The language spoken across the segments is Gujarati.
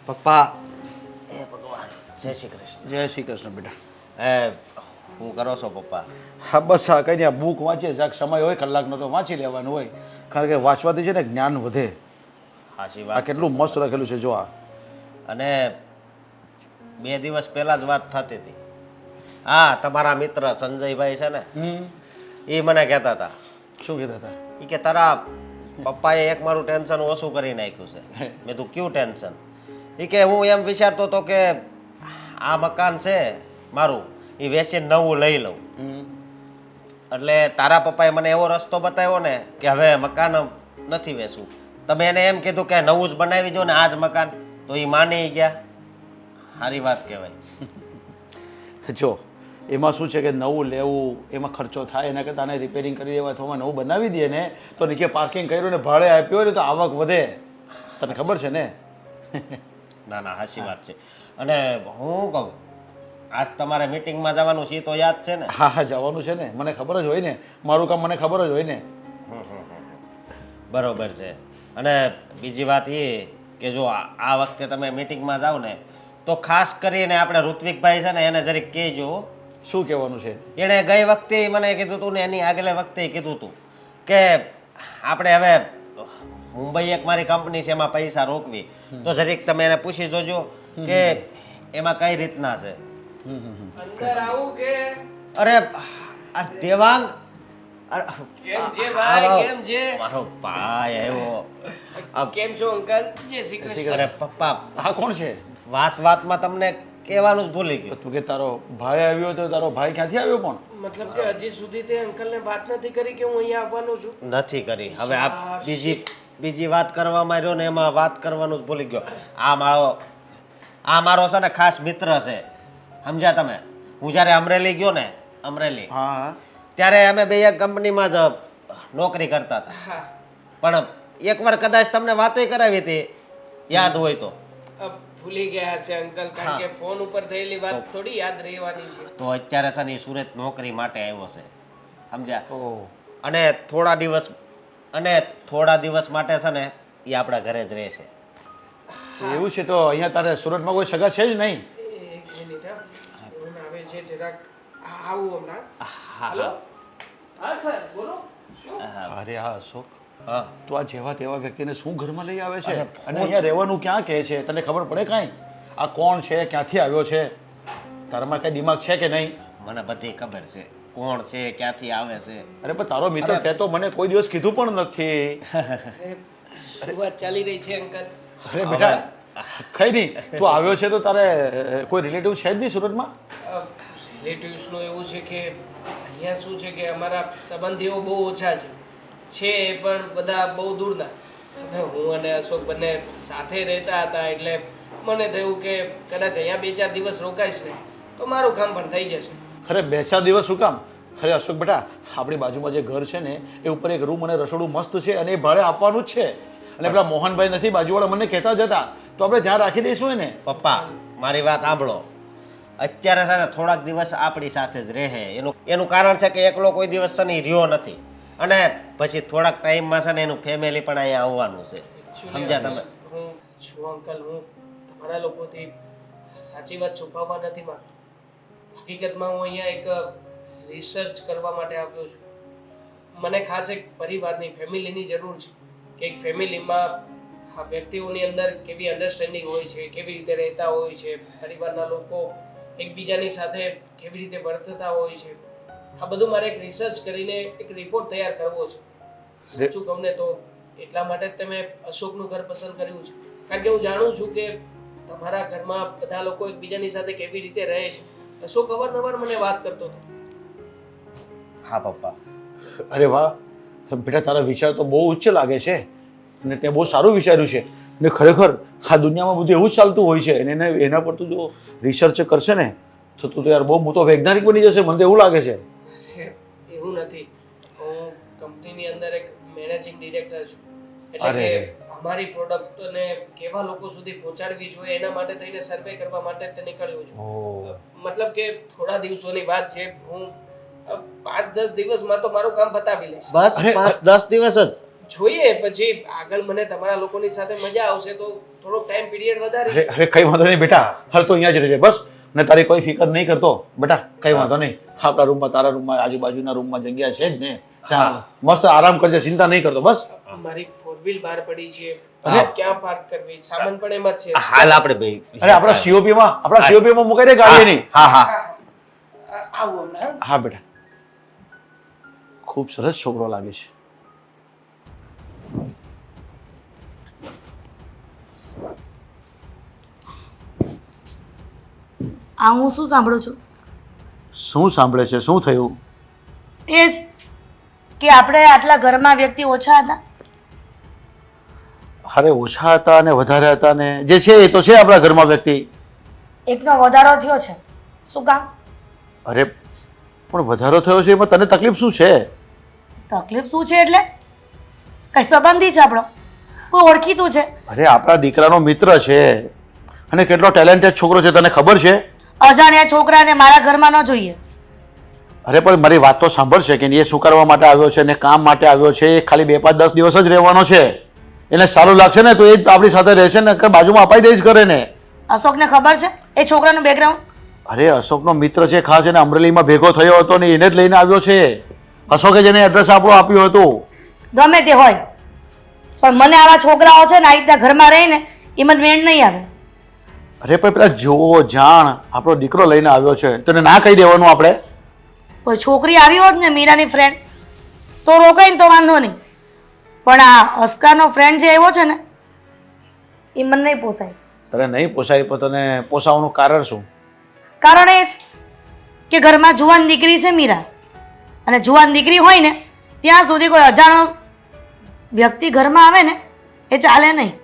પપ્પા. એ ભગવાન, જય શ્રી કૃષ્ણ. જય શ્રી કૃષ્ણ બેટા. હું કરો છો પપ્પા? હા બસ આ કંઈ નહીં, બુક વાંચીએ, જ્યાંક સમય હોય કલાકનો તો વાંચી લેવાનું હોય, કારણ કે વાંચવાથી છે ને જ્ઞાન વધે. સાચી આ વાત કેટલું મસ્ત લખેલું છે જો આ. અને 2 દિવસ પહેલા જ વાત થતી હતી. હા, તમારા મિત્ર સંજયભાઈ છે ને, એ મને કહેતા હતા. શું કહેતા હતા? એ કે તારા પપ્પાએ એક મારું ટેન્શન ઓછું કરી નાખ્યું છે. મેં તું કયું ટેન્શન? એ કે હું એમ વિચારતો હતો કે આ મકાન છે મારું, એ વેચીને નવું લઈ લઉં. એટલે તારા પપ્પાએ મને એવો રસ્તો બતાવ્યો ને કે હવે મકાન નથી વેચવું. તમે એને એમ કીધું કે નવું જ બનાવી દો ને આ જ મકાન, તો એ માની ગયા. સારી વાત કહેવાય. જો એમાં શું છે કે નવું લેવું એમાં ખર્ચો થાય, એના કરતાં આને રિપેરિંગ કરી દેવા અથવા નવું બનાવી દે ને તો નીચે પાર્કિંગ કર્યું ને ભાડે આપ્યું હોય ને તો આવક વધે. તને ખબર છે ને? ના ના, સાચી વાત છે. અને હું કહું, આજ તમારે મીટિંગમાં જવાનું છે તો યાદ છે ને? હા હા જવાનું છે ને, મને ખબર જ હોય ને, મારું કામ મને ખબર જ હોય ને. બરોબર છે. અને બીજી વાત એ કે જો આ વખતે તમે મીટિંગમાં જાઓ ને તો ખાસ કરીને આપણે ઋત્વિકભાઈ છે ને એને જરીક કહેજો. શું કહેવાનું છે? એણે ગઈ વખતે મને કીધું હતું ને એની આગલે વખતે કીધું હતું કે આપણે હવે મુંબઈ એક મારી કંપની છે એમાં પૈસા રોકવી, તો જરીક તમે એને પૂછી જોજો કે એમાં કઈ રીતના છે. અંદર આવું કે અરે આ દેવાંગ, કેમ છે ભાઈ, કેમ છે? મારો ભાઈ આવ્યો. કેમ છો અંકલ? જય શ્રી કૃષ્ણ. અરે પપ્પા, હા કોણ છે? વાતમાં તમને કહેવાનું જ ભૂલી ગયો. તું કે તારો ભાઈ આવ્યો તો તારો ભાઈ ક્યાંથી આવ્યો પણ? મતલબ કે હજી સુધી તે અંકલને વાત નથી કરી કે હું અહીંયા આવવાનો છું? નથી કરી. હવે આ બીજી વાત કરવા માંડ્યો ને એમાં વાત કરવાનું જ ભૂલી ગયો. આ મારો છે ને ખાસ મિત્ર છે, સમજ્યા તમે? હું જ્યારે અમરેલી ગયો ને, અમરેલી, હા હા ત્યારે અમે બે એક કંપનીમાં જ નોકરી કરતા હતા. હા. પણ એકવાર કદાચ તમને વાતોય કરાવી હતી, યાદ હોય તો. ભૂલી ગયા છે અંકલ, કારણ કે ફોન ઉપર થયેલી વાત થોડી યાદ રહેવાની છે. તો અત્યારે છે ને ઈ સુરત નોકરી માટે આવ્યો છે, સમજ્યા? ઓહ અને થોડા દિવસ માટે છે ને એ આપણા ઘરે જ રહેશે. એવું છે? તો અહીંયા તારે સુરતમાં કોઈ સગા છે જ નહીં? એક મિનિટ હા, ફોન આવે છે જરાક. આવું હમણાં. હા હેલો. હા હા સર, બોલો. શું? અરે હા અશોક, હા. તો આ જેવા તેવા વ્યક્તિને શું ઘરમાં લઈ આવે છે? અને અહીંયા રહેવાનું ક્યાં કહે છે? તને ખબર પડે કાંઈ? આ કોણ છે, ક્યાંથી આવ્યો છે? તારામાં કઈ દિમાગ છે કે નહીં? મને બધી ખબર છે કોણ છે, ક્યાંથી આવે છે. અરે પણ તારો મિત્ર તે તો મને કોઈ દિવસ કીધું પણ નથી. અરે, શું વાત ચાલી રહી છે અંકલ? અરે બેટા કઈ નહીં, તું આવ્યો છે તો તારે કોઈ રિલેટિવ છે જ નહીં સુરતમાં? રિલેટિવ્સનું એવું છે કે અહીંયા શું છે કે અમારા સંબંધીઓ બહુ ઓછા છે પણ બધા બહુ દૂરના. હવે હું અને અશોક બંને સાથે રહેતા હતા એટલે મને થયું કે કદાચ અહીંયા 2-4 દિવસ રોકાઈશ ને તો મારું કામ પણ થઈ જશે. અરે 2-4 દિવસ શું કામ? અરે અશોક બેટા, આપણી બાજુમાં જે ઘર છે ને એ ઉપર એક રૂમ અને રસોડું મસ્ત છે અને એ ભાડે આપવાનું જ છે. અને પેલા મોહનભાઈ નથી બાજુવાળા, મને કહેતા જ હતા, તો આપણે ધ્યાન રાખી દઈશું એને. પપ્પા મારી વાત સાંભળો. અત્યારે છે ને થોડાક દિવસ આપણી સાથે જ રહે. એનું કારણ છે કે એકલો કોઈ દિવસ છે ને ઈ રહ્યો નથી, અને પછી થોડાક ટાઈમમાં છે ને એનું ફેમિલી પણ અહીંયા આવવાનું છે, સમજ્યા તમે? હું છું અંકલ, હું તમારા લોકોથી સાચી વાત છુપાવવા નથી માંગતો. હકીકતમાં હું અહીંયા એક રિસર્ચ કરવા માટે આવ્યો છું. મને ખાસ એક પરિવારની, ફેમિલીની જરૂર છે કે એક ફેમિલીમાં આ વ્યક્તિઓની અંદર કેવી અન્ડરસ્ટેન્ડિંગ હોય છે, કેવી રીતે રહેતા હોય છે, પરિવારના લોકો એકબીજાની સાથે કેવી રીતે વર્તતા હોય છે. આ બધું મારે એક રિસર્ચ કરીને એક રિપોર્ટ તૈયાર કરવો છે. સાચું કહું ને તો એટલા માટે જ તમે અશોકનું ઘર પસંદ કર્યું છે, કારણ કે હું જાણું છું કે તમારા ઘરમાં બધા લોકો એકબીજાની સાથે કેવી રીતે રહે છે. અશોક અવારનવાર મને વાત કરતો હતો. હા પપ્પા. અરે વાહ બેટા, તારા વિચાર તો બહુ ઉચ્ચ લાગે છે અને તે બહુ સારું વિચાર્યું છે. ને ખરેખર આ દુનિયામાં બધું એવું જ ચાલતું હોય છે અને એના પર તું જો રિસર્ચ કરશે ને તો તું તો યાર બહુ મોટો વૈજ્ઞાનિક બની જશે, મને તો એવું લાગે છે. એવું નથી, હું કંપનીની અંદર એક મેનેજિંગ ડિરેક્ટર છું. એટલે કે અમારી પ્રોડક્ટને કેવા લોકો સુધી પહોંચાડવી જોઈએ એના માટે થઈને સર્વે કરવા માટે જ નીકળ્યો છું. મતલબ કે થોડા દિવસોની વાત છે, હું 5-10 દિવસમાં તો મારું કામ પતાવી લઈશ. બસ 5-10 દિવસ જ? જોઈએ પછી આગળ મને તમારા લોકોની સાથે મજા આવશે તો થોડોક ટાઈમ પીરિયડ વધારી અરે કઈ વાંધો નહીં બેટા, હાલ તો અહીંયા જ રહેજે બસ. ને તારી કોઈ ફિકર નહીં કરતો બેટા, કઈ વાંધો નહીં. આપણા રૂમમાં, તારા રૂમમાં, આજુબાજુના રૂમમાં જગ્યા છે જ ને. ત્યાં મસ્ત આરામ કરજે, ચિંતા નહીં કરતો બસ. મારી 4 વ્હીલ બહાર પડી છે, હા. ક્યાં પાર્ક કરવી, સામાન પણ એમાં જ છે. હાલ આપણે ભાઈ અરે આપણા COP માં મુકાઈ દે ગાડી નહીં. હા હા આવું હમણાં હા બેટા, ખૂબ સરસ છોકરો લાગે છે. આ હું શું સાંભળું છું? શું સાંભળે છે? શું થયું? એ જ કે આપણે આટલા ઘરમાં વ્યક્તિ ઓછા હતા. અરે ઓછા હતા અને વધારે હતા ને જે છે એ તો છે આપણા ઘરમાં વ્યક્તિ. એકનો વધારો થયો છે. શું કામ? અરે પણ વધારો થયો છે એમાં તને તકલીફ શું છે? તકલીફ શું છે એટલે? કઈ સંબંધી છે આપણો? કોઈ ઓળખીતું છે? અરે આપણા દીકરાનો મિત્ર છે અને કેટલો ટેલેન્ટેડ છોકરો છે, તને ખબર છે? અજાણ્યા છોકરાને મારા ઘરમાં ન જોઈએ. અરે પણ મારી વાત તો સાંભળ છે કે એ શું કરવા માટે આવ્યો છે ને કામ માટે આવ્યો છે. એ ખાલી 2, 5, 10 દિવસ જ રહેવાનો છે. એને સારું લાગશે ને તો એ આપણી સાથે રહેશે ને, કે બાજુમાં અપાઈ દઈશ ઘરે ને. અશોકને ખબર છે એ છોકરાનું બેકગ્રાઉન્ડ? અરે અશોકનો મિત્ર છે ખાસ, એને અમરેલીમાં ભેગો થયો હતો ને એને જ લઈને આવ્યો છે. અશોકે જેને એડ્રેસ આપણું આપ્યું હતું. ગમે તે હોય પણ મને આવા છોકરાઓ છે ને આ રીતના ઘરમાં રહીને એમ જ મેળ નહીં આવે. અરે પણ પેલા જોવો જાણ, આપણો દીકરો લઈને આવ્યો છે, તને ના કહી દેવાનું આપણે? કોઈ છોકરી આવી હોત ને મીરાની ફ્રેન્ડ તો રોકાઈને તો વાંધો નહીં, પણ આ અસ્કાનો ફ્રેન્ડ જે આવ્યો છે ને એ મને નહીં પોસાય. તને નહીં પોસાય પણ તને પોસાવાનું કારણ શું? કારણ એ જ કે ઘરમાં જુવાન દીકરી છે મીરા, અને જુવાન દીકરી હોય ને ત્યાં સુધી કોઈ અજાણો વ્યક્તિ ઘરમાં આવે ને એ ચાલે નહીં.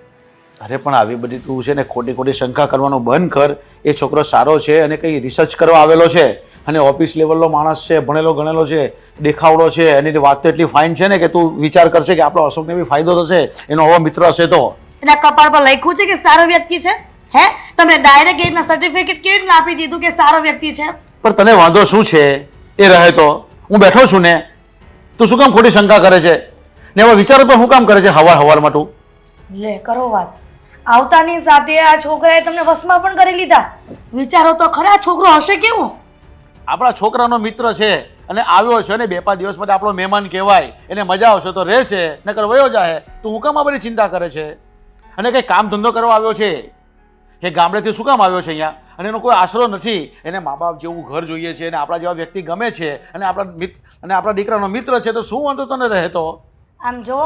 અરે પણ આવી બધી તું છે ને ખોટી ખોટી શંકા કરવાનું બંધ કર. એ છોકરો સારો છે અને કંઈ રિસર્ચ કરવા આવેલો છે અને ઓફિસ લેવલનો માણસ છે, ભણેલો ગણેલો છે, દેખાવડો છે, એની વાત તો એટલી ફાઇન છે ને કે તું વિચાર કરશે કે આપણો અશોકને બી ફાયદો થશે, એનો આવો મિત્ર હશે તો. એના કપાળ પર લખ્યું છે કે સારો વ્યક્તિ છે? હે, તમે ડાયરેક્ટ એ રીતના સર્ટિફિકેટ કેવી રીતના આપી દીધું કે સારો વ્યક્તિ છે? પણ તને વાંધો શું છે? એ રહે તો હું બેઠો છું ને, તું શું કામ ખોટી શંકા કરે છે ને એવા વિચારો પણ હું કામ કરે છે હવારમાં તું? લે કરો વાત. આવતાની સાથે આ છોકરાએ તમને વશમાં પણ કરી લીધા. વિચારો તો ખરા છોકરો હશે કેવો? આપણા છોકરાનો મિત્ર છે અને આવ્યો છે ને 2, 5 દિવસ માટે આપણો મહેમાન કહેવાય, એને મજા આવશે તો રહેશે, નકર વયો જાય. તું હું કામ આ બધી ચિંતા કરે છે? અને કંઈ કામ ધંધો કરવા આવ્યો છે? એ ગામડેથી શું કામ આવ્યો છે અહીંયા? અને એનો કોઈ આશરો નથી, એને મા બાપ જેવું ઘર જોઈએ છે અને આપણા જેવા વ્યક્તિ ગમે છે અને આપણા દીકરાનો મિત્ર છે, તો શું વાંધો તને રહે તો? આમ જો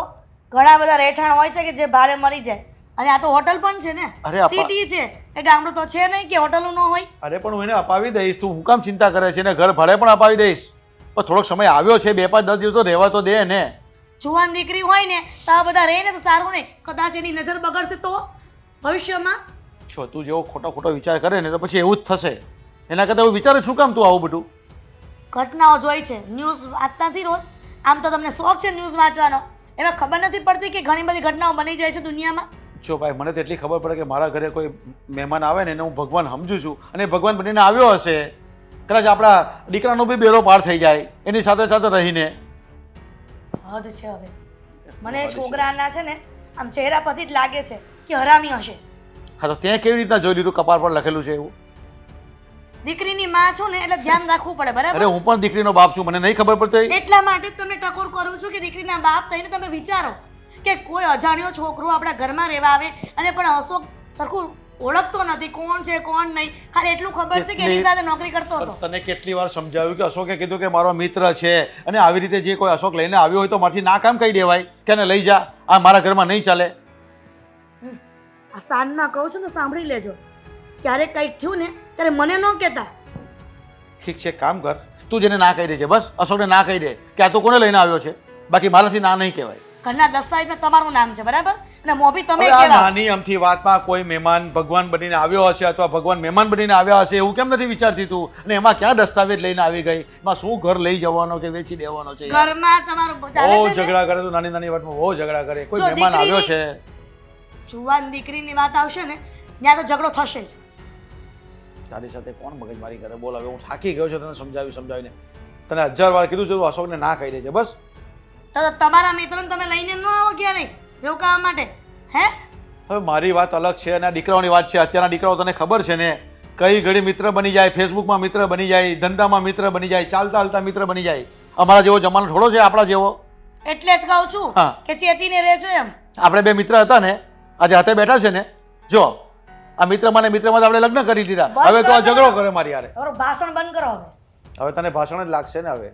ઘણા બધા રહેઠાણ હોય છે કે જે ભાડે મરી જાય, અને આ તો હોટલ પણ છે ને, અરે આપા- સિટી છે, એ ગામડું તો છે નહીં કે હોટલો ન હોય. અરે પણ હું એને અપાવી દઈશ, તું હું કામ ચિંતા કરે છે? એને ઘર ભાડે પણ અપાવી દઈશ. પણ થોડોક સમય આવ્યો છે, 2, 5, 10 દિવસ તો રહેવા તો દે ને. જુવાન દીકરી હોય ને તો આ બધા રહે ને તો સારું નહીં. કદાચ એની નજર બગડશે તો ભવિષ્યમાં. જો તું જેવો ખોટો વિચાર કરે ને તો પછી એવું જ થશે. એના કરતાં એવું વિચારે શું કામ તું આવું બધું? ઘટનાઓ જોઈ છે, ન્યૂઝ વાંચતા નથી રોજ? આમ તો તમને શોખ છે ન્યૂઝ વાંચવાનો, એમાં ખબર નથી પડતી કે ઘણી બધી ઘટનાઓ બની જાય છે દુનિયામાં. જો ભાઈ, મને તો એટલી ખબર પડે કે મારા ઘરે કોઈ મહેમાન આવે ને એને હું ભગવાન સમજુ છું, અને ભગવાન બનીને આવ્યો હશે. કદાચ આપણા દીકરાનો બી બેડો પાર થઈ જાય એની સાથે સાથે રહીને. હદ છે હવે. મને છોકરાના છે ને આમ ચહેરા પરથી જ લાગે છે કે હરામી હશે. હા તો ત્યાં કેવી રીતના જોઈ લીધું કપાળ પર લખેલું છે એવું? દીકરીની માં છું ને એટલે ધ્યાન રાખવું પડે, અરે બરાબર? હું પણ દીકરીનો બાપ છું, મને નહીં ખબર પડતી? એટલા માટે જ તમને ટકોર કરું છું કે દીકરીના બાપ થઈને તમે વિચારો કે કોઈ અજાણ્યો છોકરો આપણા ઘરમાં રહેવા આવે, અને પણ અશોક સરખું ઓળખતો નથી કોણ છે કોણ નહીં, ખાલી એટલું ખબર છે કે એની સાથે નોકરી કરતો હતો. તને કેટલી વાર સમજાવ્યું કે અશોકે કીધું કે મારો મિત્ર છે, અને આવી રીતે જે કોઈ અશોક લઈને આવ્યો હોય તો મારથી ના કામ કહી દેવાય કે એને લઈ જા, આ મારા ઘરમાં નહીં ચાલે. આ સાંજમાં કહું છું તો સાંભળી લેજો. ક્યારેક કંઈક થયું ને ત્યારે મને ન કહેતા. ઠીક છે, કામ કર, તું જેને ના કહી દેજે, બસ અશોકને ના કહી દે કે આ તો કોને લઈને આવ્યો છે, બાકી મારાથી ના નહીં કહેવાય. ઘરના દસ્તાવેજમાં તમારું નામ છે, બરાબર? અને મોભી તમે હવે આ કહેવાય. નાની અમથી વાતમાં કોઈ મહેમાન ભગવાન બનીને આવ્યો હશે અથવા ભગવાન મહેમાન બનીને આવ્યા હશે એવું કેમ નથી વિચારતી તું? અને એમાં ક્યાં દસ્તાવેજ લઈને આવી ગઈ? એમાં શું ઘર લઈ જવાનો કે વેચી દેવાનો છે? ઘરમાં તમારું ચાલે બહુ છે ને? ઝઘડા કરે તું, નાની નાની વાતમાં બહુ ઝઘડા કરે. કોઈ જો મહેમાન આવ્યો છે. જુવાન દીકરીની વાત આવશે ને ત્યાં તો ઝઘડો થશે જ. તારી સાથે કોણ મગજમારી કરે? બોલ, હવે હું થાકી ગયો છું તને સમજાવીને. તને 1000 વાર કીધું છે તું અશોકને ના કહી દેજે બસ. તો તમારા મિત્રોને તમે લઈને ન આવો ક્યારેય રોકાવા માટે હે? હવે મારી વાત અલગ છે અને આ દીકરાઓની વાત છે. અત્યારના દીકરાઓ તને ખબર છે ને, કઈ ઘડી મિત્ર બની જાય, ફેસબુકમાં મિત્ર બની જાય, ધંધામાં મિત્ર બની જાય, ચાલતા હાલતા મિત્ર બની જાય. અમારા જેવો જમાનો થોડો છે આપણા જેવો. એટલે જ કહું છું હા. કે ચેતીને રહેજો એમ. આપણે બે મિત્ર હતા ને, આજે હાથે બેઠા છે ને, જો આ મિત્રમાં ને મિત્રમાં આપણે લગ્ન કરી દીધા. બસ હવે તો આ કરો. ઝઘડો કરે મારી યારે. તમારું ભાષણ બંધ કરો હવે. હવે તને ભાષણ જ લાગશે ને હવે.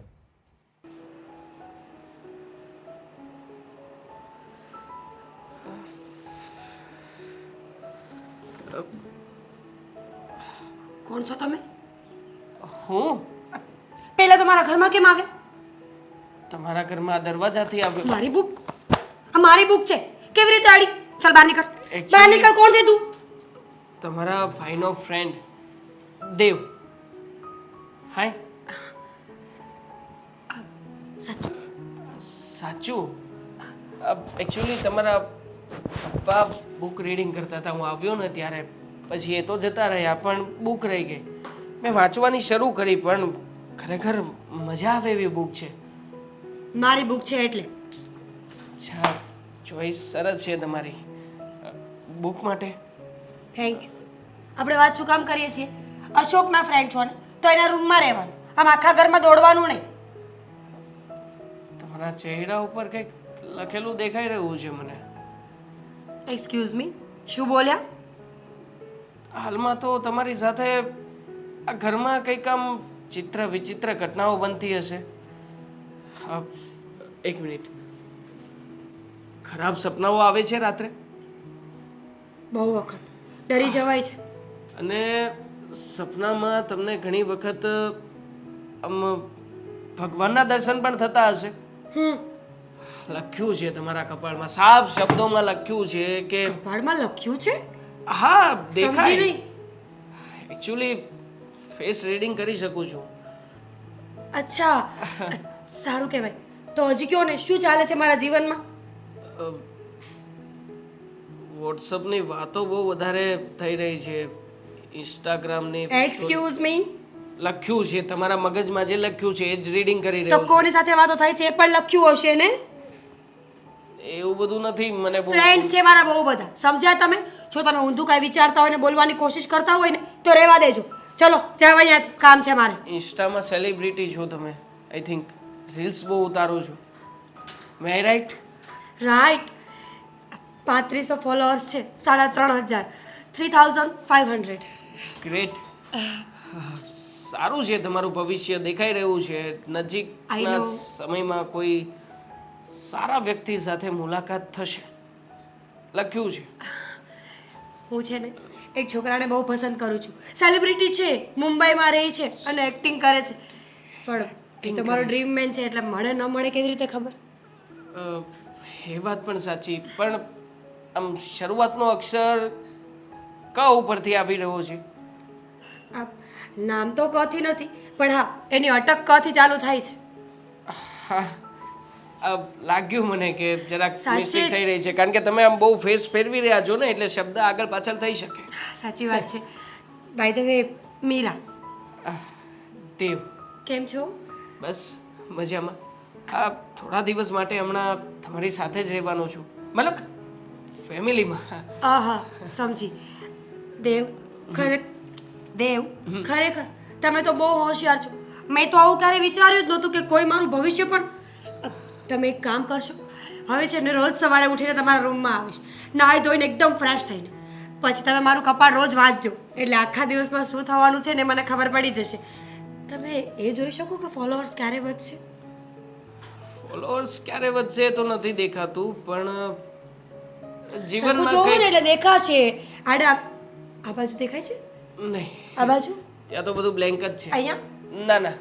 કોણ છો તમે? હું પહેલા તો મારા ઘરમાં કેમ આવ્યા? તમારા ઘરમાં આ દરવાજાથી આવ્યો. મારી બુક, આ મારી બુક છે, કેવી રીતે આડી? ચાલ બહાર નીકળ. Actually- બહાર નીકળ. કોણ છે તું? તમારા ભાઈનો ફ્રેન્ડ દેવ. હાય. સાચું? સાચું? એકચ્યુઅલી તમારા પપ્પા બુક રીડિંગ કરતા હતા. હું આવ્યો ને ત્યારે પછી એ તો જતા રહ્યા, પણ બુક રહી ગઈ. મેં વાંચવાની શરૂ કરી, પણ ખરેખર મજા આવે એવી બુક છે. મારી બુક છે એટલે. અચ્છા, ચોઈસ સરસ છે તમારી બુક માટે. Thank you. આપણે વાત શું કામ કરીએ છીએ? અશોકના ફ્રેન્ડ છો ને, તો એના રૂમમાં રહેવાનું, આમ આખા ઘરમાં દોડવાનું નહીં. તમારા ચહેરા ઉપર કંઈક લખેલું દેખાઈ રહ્યું છે મને. એક્સક્યુઝ મી, શું બોલ્યા? હાલમાં તો તમારી સાથે આ ઘરમાં કંઈક આમ ચિત્ર વિચિત્ર ઘટનાઓ બનતી હશે. હા, એક મિનિટ. ખરાબ સપનાઓ આવે છે રાત્રે? બહુ વખત ડરી જવાય છે. અને સપનામાં તમને ઘણી વખત આમ ભગવાનના દર્શન પણ થતા હશે. લખ્યું છે તમારા કપાળમાં, સાફ શબ્દોમાં લખ્યું છે કે કપાળમાં લખ્યું છે? હા, સમજી દેખાય. નહીં. એકચ્યુઅલી ફેસ રીડિંગ કરી શકું છું. અચ્છા, સારું કહેવાય. તો હજી કયો ને, શું ચાલે છે મારા જીવનમાં? વોટ્સઅપની વાતો બહુ વધારે થઈ રહી છે, ઇન્સ્ટાગ્રામની. એક્સક્યુઝ મી, લખ્યું છે તમારા મગજમાં જે લખ્યું છે એ જ રીડિંગ કરી તો રહ્યો છું. કોની સાથે વાતો થાય છે એ પણ લખ્યું હશે ને? એવું બધું નથી. મને બહુ ફ્રેન્ડ્સ છે મારા બહુ બધા, સમજ્યા તમે? જો તમે ઊંધું કાંઈ વિચારતા હોય ને બોલવાની કોશિશ કરતા હોય ને તો રહેવા દેજો. ચલો જાવ અહીંયાથી, કામ છે મારે. ઇન્સ્ટામાં સેલિબ્રિટી છો તમે, આઈ થિંક રીલ્સ બહુ ઉતારો છો. મે આઈ રાઈટ? રાઈટ. 3500 ફોલોઅર્સ છે, 3500, 3500. ગ્રેટ. સારું છે, તમારું ભવિષ્ય દેખાઈ રહ્યું છે. I નજીકના know. સમયમાં કોઈ સારા વ્યક્તિ સાથે મુલાકાત થશે, લખ્યું છે. હું છે ને એક છોકરાને બહુ પસંદ કરું છું. સેલિબ્રિટી છે, મુંબઈમાં રહે છે અને એક્ટિંગ કરે છે. પણ એ તો મારો ડ્રીમ મેન છે, એટલે મળે ન મળે કેવી રીતે ખબર? એ વાત પણ સાચી, પણ આમ શરૂઆતનો અક્ષર ક ઉપરથી આવી રહ્યો છે. આ નામ તો ક થી નથી, પણ હા એની અટક ક થી ચાલુ થાય છે. હા, લાગ્યું મને કે જરાક સાચે મિસ્ટેક જ. થઈ રહી છે, કારણ કે તમે આમ બહુ ફેસ ફેરવી રહ્યા છો ને, એટલે શબ્દ આગળ પાછળ થઈ શકે. સાચી વાત છે. બાય ધ વે, મીરા દેવ, કેમ છો? બસ મજામાં. આ થોડા દિવસ માટે હમણાં તમારી સાથે જ રહેવાનો છું, મતલબ ફેમિલીમાં. આહા, સમજી. દેવ ખરેખર તમે તો બહુ હોશિયાર છો. મેં તો આવું ક્યારે વિચાર્યું જ નહોતું કે કોઈ મારું ભવિષ્ય પણ. તમે એક કામ કરશો, હવે છે ને રોજ સવારે ઉઠીને તમારા રૂમમાં આવીશ, નાહી ધોઈને એકદમ ફ્રેશ થઈને. પછી તમે મારું કપાળ રોજ વાંચજો, એટલે આખા દિવસમાં શું થવાનું છે ને મને ખબર પડી જશે. તમે એ જોઈ શકો કે ફોલોઅર્સ ક્યારે વધશે? ફોલોઅર્સ ક્યારે વધશે તો નથી દેખાતું, પણ સરખું જીવનમાં જોવો ને કંઈ એટલે દેખાશે. આડા આ બાજુ દેખાય છે? નહીં. આ બાજુ? ત્યાં તો બધું બ્લેન્ક જ છે. અહીંયા? ના ના,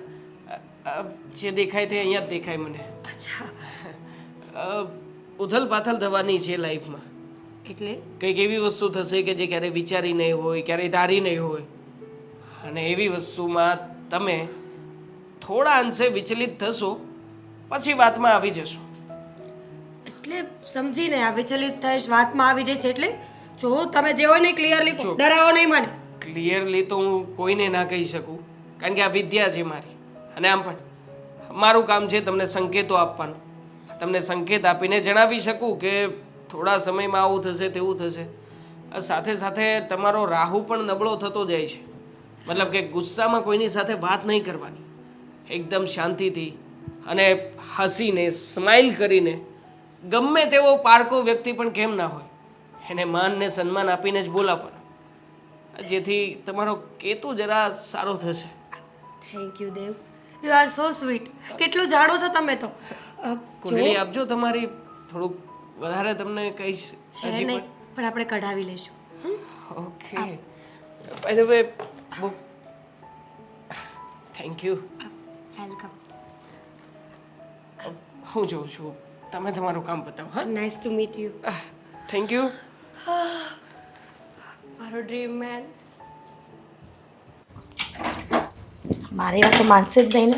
જે દેખાય તે અહીંયા જ દેખાય મને. અચ્છા, ઉથલ પાથલ થવાની છે લાઈફમાં. એટલે કંઈક એવી વસ્તુ થશે કે જે ક્યારેય વિચારી નહીં હોય, ક્યારેય ધારી નહીં હોય, અને એવી વસ્તુમાં તમે થોડા અંશે વિચલિત થશો, પછી વાતમાં આવી જશો. એટલે સમજીને આ વિચલિત થઈશ, વાતમાં આવી જઈશ. એટલે જો તમે જે હોય ને ક્લિયરલી જો. ડરાવો નહીં મને. ક્લિયરલી તો હું કોઈને ના કહી શકું, કારણ કે આ વિદ્યા છે મારી, અને આમ પણ મારું કામ છે તમને સંકેતો આપવાનું. તમને સંકેત આપીને જણાવી શકું કે થોડા સમયમાં આવું થશે તેવું થશે. સાથે સાથે તમારો રાહુ પણ નબળો થતો જાય છે. મતલબ કે ગુસ્સામાં કોઈની સાથે વાત નહીં કરવાની, એકદમ શાંતિથી અને હસીને સ્માઇલ કરીને, ગમે તેવો પારકો વ્યક્તિ પણ કેમ ના હોય એને માન ને સન્માન આપીને જ બોલાવવાનો, જેથી તમારો કેતુ જરા સારો થશે. Thank you Dev, you are so sweet. કેટલું જાણો છો તમે તો. કુંડળી આપજો તમારી, થોડુંક વધારે તમને કહીશ છે હજી નહીં, પણ આપણે કઢાવી લઈશું. પણ. Okay, by the way, thank you. Welcome. હું જોઉં છું, તમે તમારું કામ બતાવો. હા, nice to meet you. Thank you. મારો ડ્રીમ મેન. મારી વાત તો માનશે જ નહીં ને.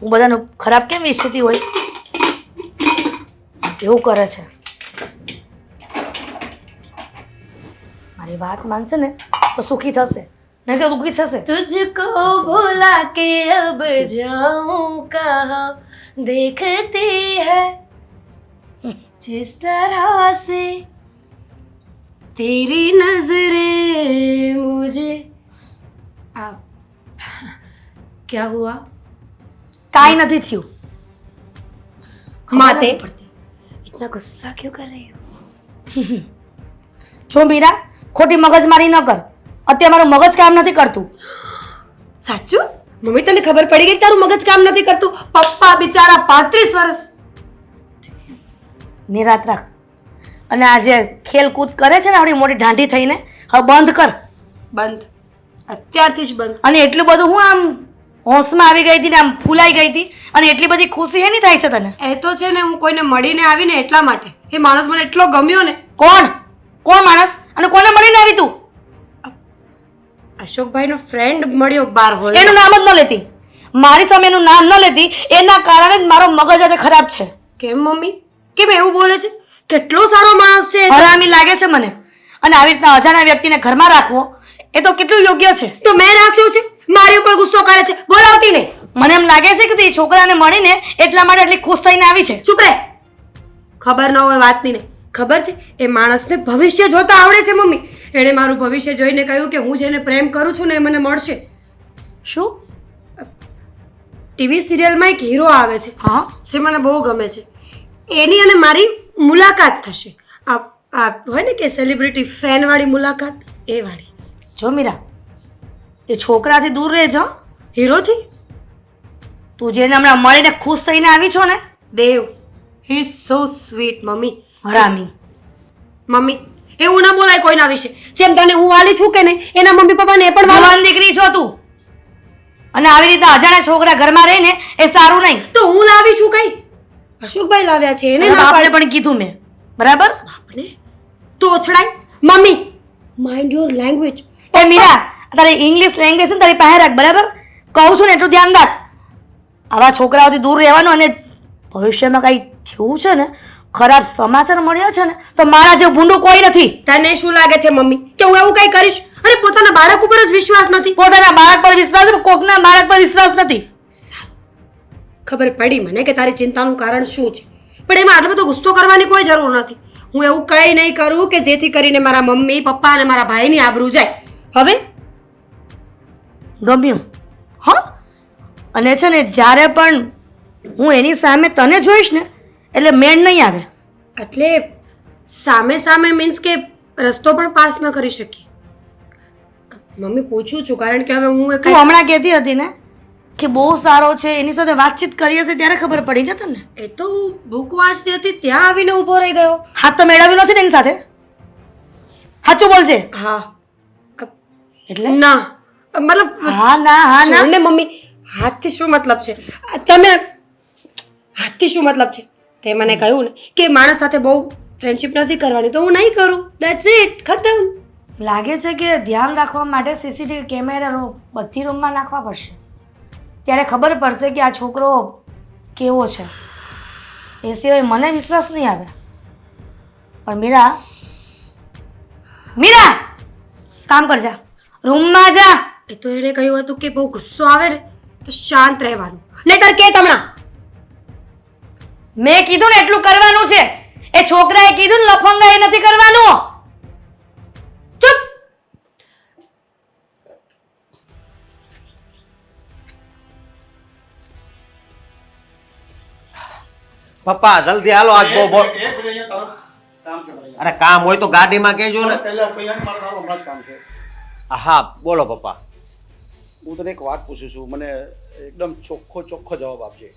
હું બધાનું ખરાબ કેમ ઈચ્છતી હોય, એવું કરે છે. મારી વાત માનશે ને તો સુખી થશે, નહીં તો દુઃખી થશે. तुझको भुला के अब जाऊं कहाँ, देखती है जिस तरह से तेरी नजरें मुझे. आ क्या हुआ? કાંઈ નથી થયું. माते ખબર નથી પડતી. इतना गुस्सा क्यों कर रही हो? જો મીરા, ખોટી મગજમારી ન કર. અત્યારે મારું મગજ કામ નથી કરતું. સાચું? મમ્મી તને ખબર પડી ગઈ તારું મગજ કામ નથી કરતું? પપ્પા બિચારા 35 વર્ષ. નિરાત રાખ. અને આ જે ખેલકૂદ કરે છે ને આપણી મોટી ઢાંઢી થઈને, હવે બંધ કર. બંધ, અત્યારથી જ બંધ. અને એટલું બધું હું આમ હોશમાં આવી ગઈ હતી ને આમ ફૂલાઈ ગઈ હતી, અને એટલી બધી ખુશી એની થાય છે તને? એ તો છે ને, હું કોઈને મળીને આવીને એટલા માટે. એ માણસ મને એટલો ગમ્યો ને. કોણ કોણ માણસ? અને કોને મળીને આવી તું? અશોકભાઈનો ફ્રેન્ડ મળ્યો બાર હોલ. એનું નામ જ ન લેતી. મારી સામે એનું નામ ન લેતી. એના કારણે જ મારો મગજ આજે ખરાબ છે. કેમ મમ્મી, કેમ એવું બોલે છે? કેટલો સારો માણસ છે. હરામી લાગે છે મને. અને આવી રીતના અજાણ્યા વ્યક્તિને ઘરમાં રાખવો એ તો કેટલું યોગ્ય છે. તો મેં રાખ્યો છે, મારી ઉપર ગુસ્સો કરે છે, બોલાવતી નહીં. મને એમ લાગે છે કે તું એ છોકરાને મળીને એટલા માટે એટલી ખુશ થઈને આવી છે. ચૂપ રહે. ખબર ન હોય વાતની નહીં. ખબર છે, એ માણસને ભવિષ્ય જોતા આવડે છે મમ્મી. એણે મારું ભવિષ્ય જોઈને કહ્યું કે હું જેને પ્રેમ કરું છું ને એ મને મળશે. શું? ટીવી સિરિયલમાં એક હીરો આવે છે, હા, જે મને બહુ ગમે છે. એની અને મારી મુલાકાત થશે. આ હોય ને કે સેલિબ્રિટી ફેન વાળી મુલાકાત, એ વાળી. જો મીરા, એ છોકરાથી દૂર રહેજો. હીરોથી? તું જેને હમણાં મળીને ખુશ થઈને આવી છો ને, Dev, he is so sweet mummy. હરામી. મમ્મી, એવું ના બોલાય કોઈના વિશે. જેમ તને હું વાલી છું કે નહીં, એના મમ્મી પપ્પાને એ પણ વાલી. જવાન દીકરી છો તું, અને આવી રીતે અજાણ્યા છોકરા ઘરમાં રહે ને એ સારું નહીં. તો હું લાવી છું કઈ? અશોકભાઈ લાવ્યા છે, એને ના આપણે પાડે. પણ કીધું મેં, બરાબર? આપણે તો છડાય. Mummy, mind your language. એ મીરા, તારી ઇંગ્લિશ લેંગ્વેજ છે ને તારી પાસે રાખ, બરાબર? કહું છું ને એટલું ધ્યાન રાખ. આવા છોકરાઓથી દૂર રહેવાનું. અને ભવિષ્યમાં કંઈ થયું છે ને, ખરાબ સમાચાર મળ્યા છે ને, તો મારા જેવું ભૂંડું કોઈ નથી. તને શું લાગે છે મમ્મી કે હું એવું કઈ કરીશ? અરે પોતાના બાળક ઉપર જ વિશ્વાસ નથી. પોતાના બાળક પર વિશ્વાસ છે, કોકના બાળક પર વિશ્વાસ નથી. ખબર પડી મને કે તારી ચિંતાનું કારણ શું છે, પણ એમાં આટલો બધો ગુસ્સો કરવાની કોઈ જરૂર નથી. હું એવું કંઈ નહીં કરું કે જેથી કરીને મારા મમ્મી પપ્પા અને મારા ભાઈની આબરૂ જાય. હવે ગમ્યું? હા. અને છે ને, જ્યારે પણ હું એની સામે તને જોઈશ ને એટલે મેળ નહીં આવે. એટલે સામે સામે મીન્સ કે રસ્તો પણ પાસ ન કરી શકી. મમ્મી પૂછું છું કારણ કે હવે હું તું કઈ હમણાં કહેતી હતી ને કે બહુ સારો છે, એની સાથે વાતચીત કરી હશે ત્યારે ખબર પડી જશે ને. એ તો હું બુક વાંચતી હતી ત્યાં આવીને ઊભો રહી ગયો. હાથ તો મેળવ્યું નથી ને એની સાથે? સાચું બોલજે. હા એટલે ના, મતલબ હા ના હા ના. છોડને મમ્મી, હાથથી શું મતલબ છે? તમે હાથથી શું મતલબ છે? તે મને કહ્યું ને કે માણસ સાથે બહુ ફ્રેન્ડશિપ નથી કરવાની, તો હું નહીં કરું. ધેટ્સ ઇટ, ખતમ. લાગે છે કે ધ્યાન રાખવા માટે સીસીટીવી કેમેરા બધી રૂમમાં નાખવા પડશે, ત્યારે ખબર પડશે કે આ છોકરો કેવો છે. એ સિવાય મને વિશ્વાસ નહીં આવે. પણ મીરા, મીરા, કામ કરજા, રૂમમાં જા. એ તો એણે કહ્યું હતું કે બહુ ગુસ્સો આવે ને તો શાંત રહેવાનું, નહીંતર કે હમણાં. મેં કીધું ને એટલું કરવાનું છે. એ છોકરાએ કીધું ને લફંગા એ નથી કરવાનું. ચૂપ. પપ્પા જલ્દી હાલો આજ બહુ અરે કામ હોય તો ગાડીમાં કહેજો ને. હા બોલો પપ્પા. હું તને એક વાત પૂછું છું, મને એકદમ ચોખ્ખો જવાબ આપજે.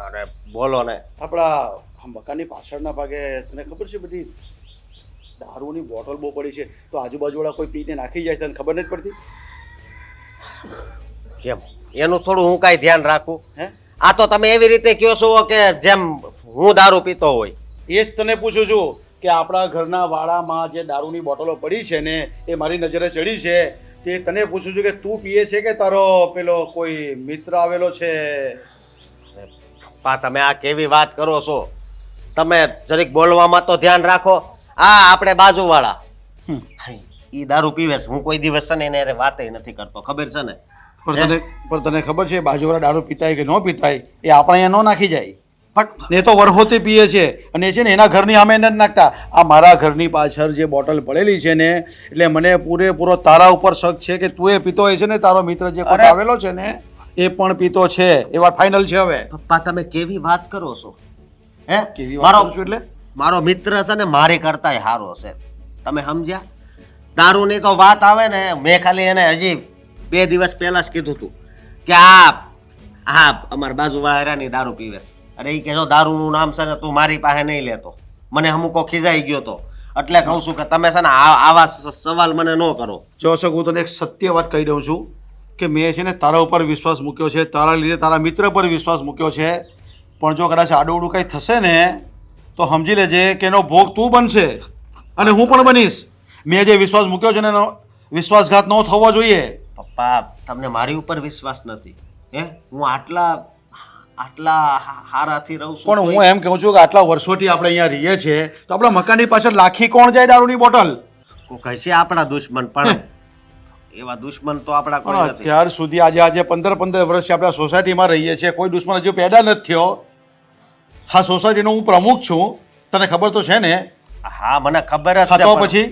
અરે બોલો ને. આપણા આ મકાનની પાછળના ભાગે તને ખબર છે બધી દારૂની બોટલ બહુ પડી છે, તો આજુબાજુવાળા કોઈ પીને નાખી જાય છે તને ખબર નથી પડતી? કેમ એનું થોડું હું કાંઈ ધ્યાન રાખું? હે આ તો તમે એવી રીતે કહો છો કે જેમ હું દારૂ પીતો હોય. એ જ તને પૂછું છું કે આપણા ઘરના વાડામાં જે દારૂની બોટલો પડી છે ને એ મારી નજરે ચડી છે, તે તને પૂછું છું કે તું પીએ છે કે તારો પેલો કોઈ મિત્ર આવેલો છે? પપ્પા તમે આ કેવી વાત કરો છો? તમે જરીક બોલવામાં તો ધ્યાન રાખો. આ આપણે બાજુવાળા ઈ દારૂ પીવે છે, હું કોઈ દિવસ છે ને એને વાતે નથી કરતો, ખબર છે ને? પણ તને ખબર છે બાજુવાળા દારૂ પીતાય કે ન પીતાય એ આપણે અહીંયા ન નાખી જાય, પણ એ તો વરહોથી પીએ છે અને એ છે ને એના ઘરની સામે નથી નાખતા. આ મારા ઘરની પાછળ જે બોટલ પડેલી છે ને, એટલે મને પૂરેપૂરો તારા ઉપર શક છે કે તું એ પીતો હોય છે ને, તારો મિત્ર જે કોઈ આવેલો છે ને એ પણ પીતો છે. એ વાત ફાઇનલ છે. હવે પપ્પા તમે કેવી વાત કરો છો? હે કેવી વાત મારો કરું છું એટલે? મારો મિત્ર છે ને મારી કરતાંય સારો છે, તમે સમજ્યા? દારૂની તો વાત આવે ને, મેં ખાલી એને હજી 2 દિવસ પહેલા જ કીધું હતું કે હા અમારા બાજુવાળા હેરાની દારૂ પીવે છે. અરે એ કહેજો દારૂનું નામ છે ને તું મારી પાસે નહીં લેતો. મને અમુકો ખીજાઈ ગયો તો એટલે કહું છું કે તમે છે ને આવા સવાલ મને ન કરો. જો અશોક, હું તને એક સત્ય વાત કહી દઉં છું કે મેં છે ને તારા ઉપર વિશ્વાસ મૂક્યો છે, તારા લીધે તારા મિત્ર પર વિશ્વાસ મૂક્યો છે, પણ જો કદાચ આડું કંઈ થશે ને તો સમજી લેજે કે એનો ભોગ તું બનશે અને હું પણ બનીશ. મેં જે વિશ્વાસ મૂક્યો છે ને એનો વિશ્વાસઘાત ન થવો જોઈએ. પપ્પા તમને મારી ઉપર વિશ્વાસ નથી? હે હું આટલા હારાથી રહું છું પણ હું એમ કહું છું કે આટલા વર્ષોથી આપણે અહીંયા રહીએ છીએ તો આપણા મકાનની પાછળ લાખી કોણ જાય દારૂની બોટલ? કોઈ કહેશે આપણા દુશ્મન, પણ એવા દુશ્મન તો આપણા કોઈ પણ નથી. અત્યાર સુધી આજે 15 વર્ષથી આપણે સોસાયટીમાં રહીએ છીએ, કોઈ દુશ્મન હજુ પેદા નથી થયો. હા, સોસાયટીનો હું પ્રમુખ છું, તને ખબર તો છે ને? હા મને ખબર જ છે. તો પણ પછી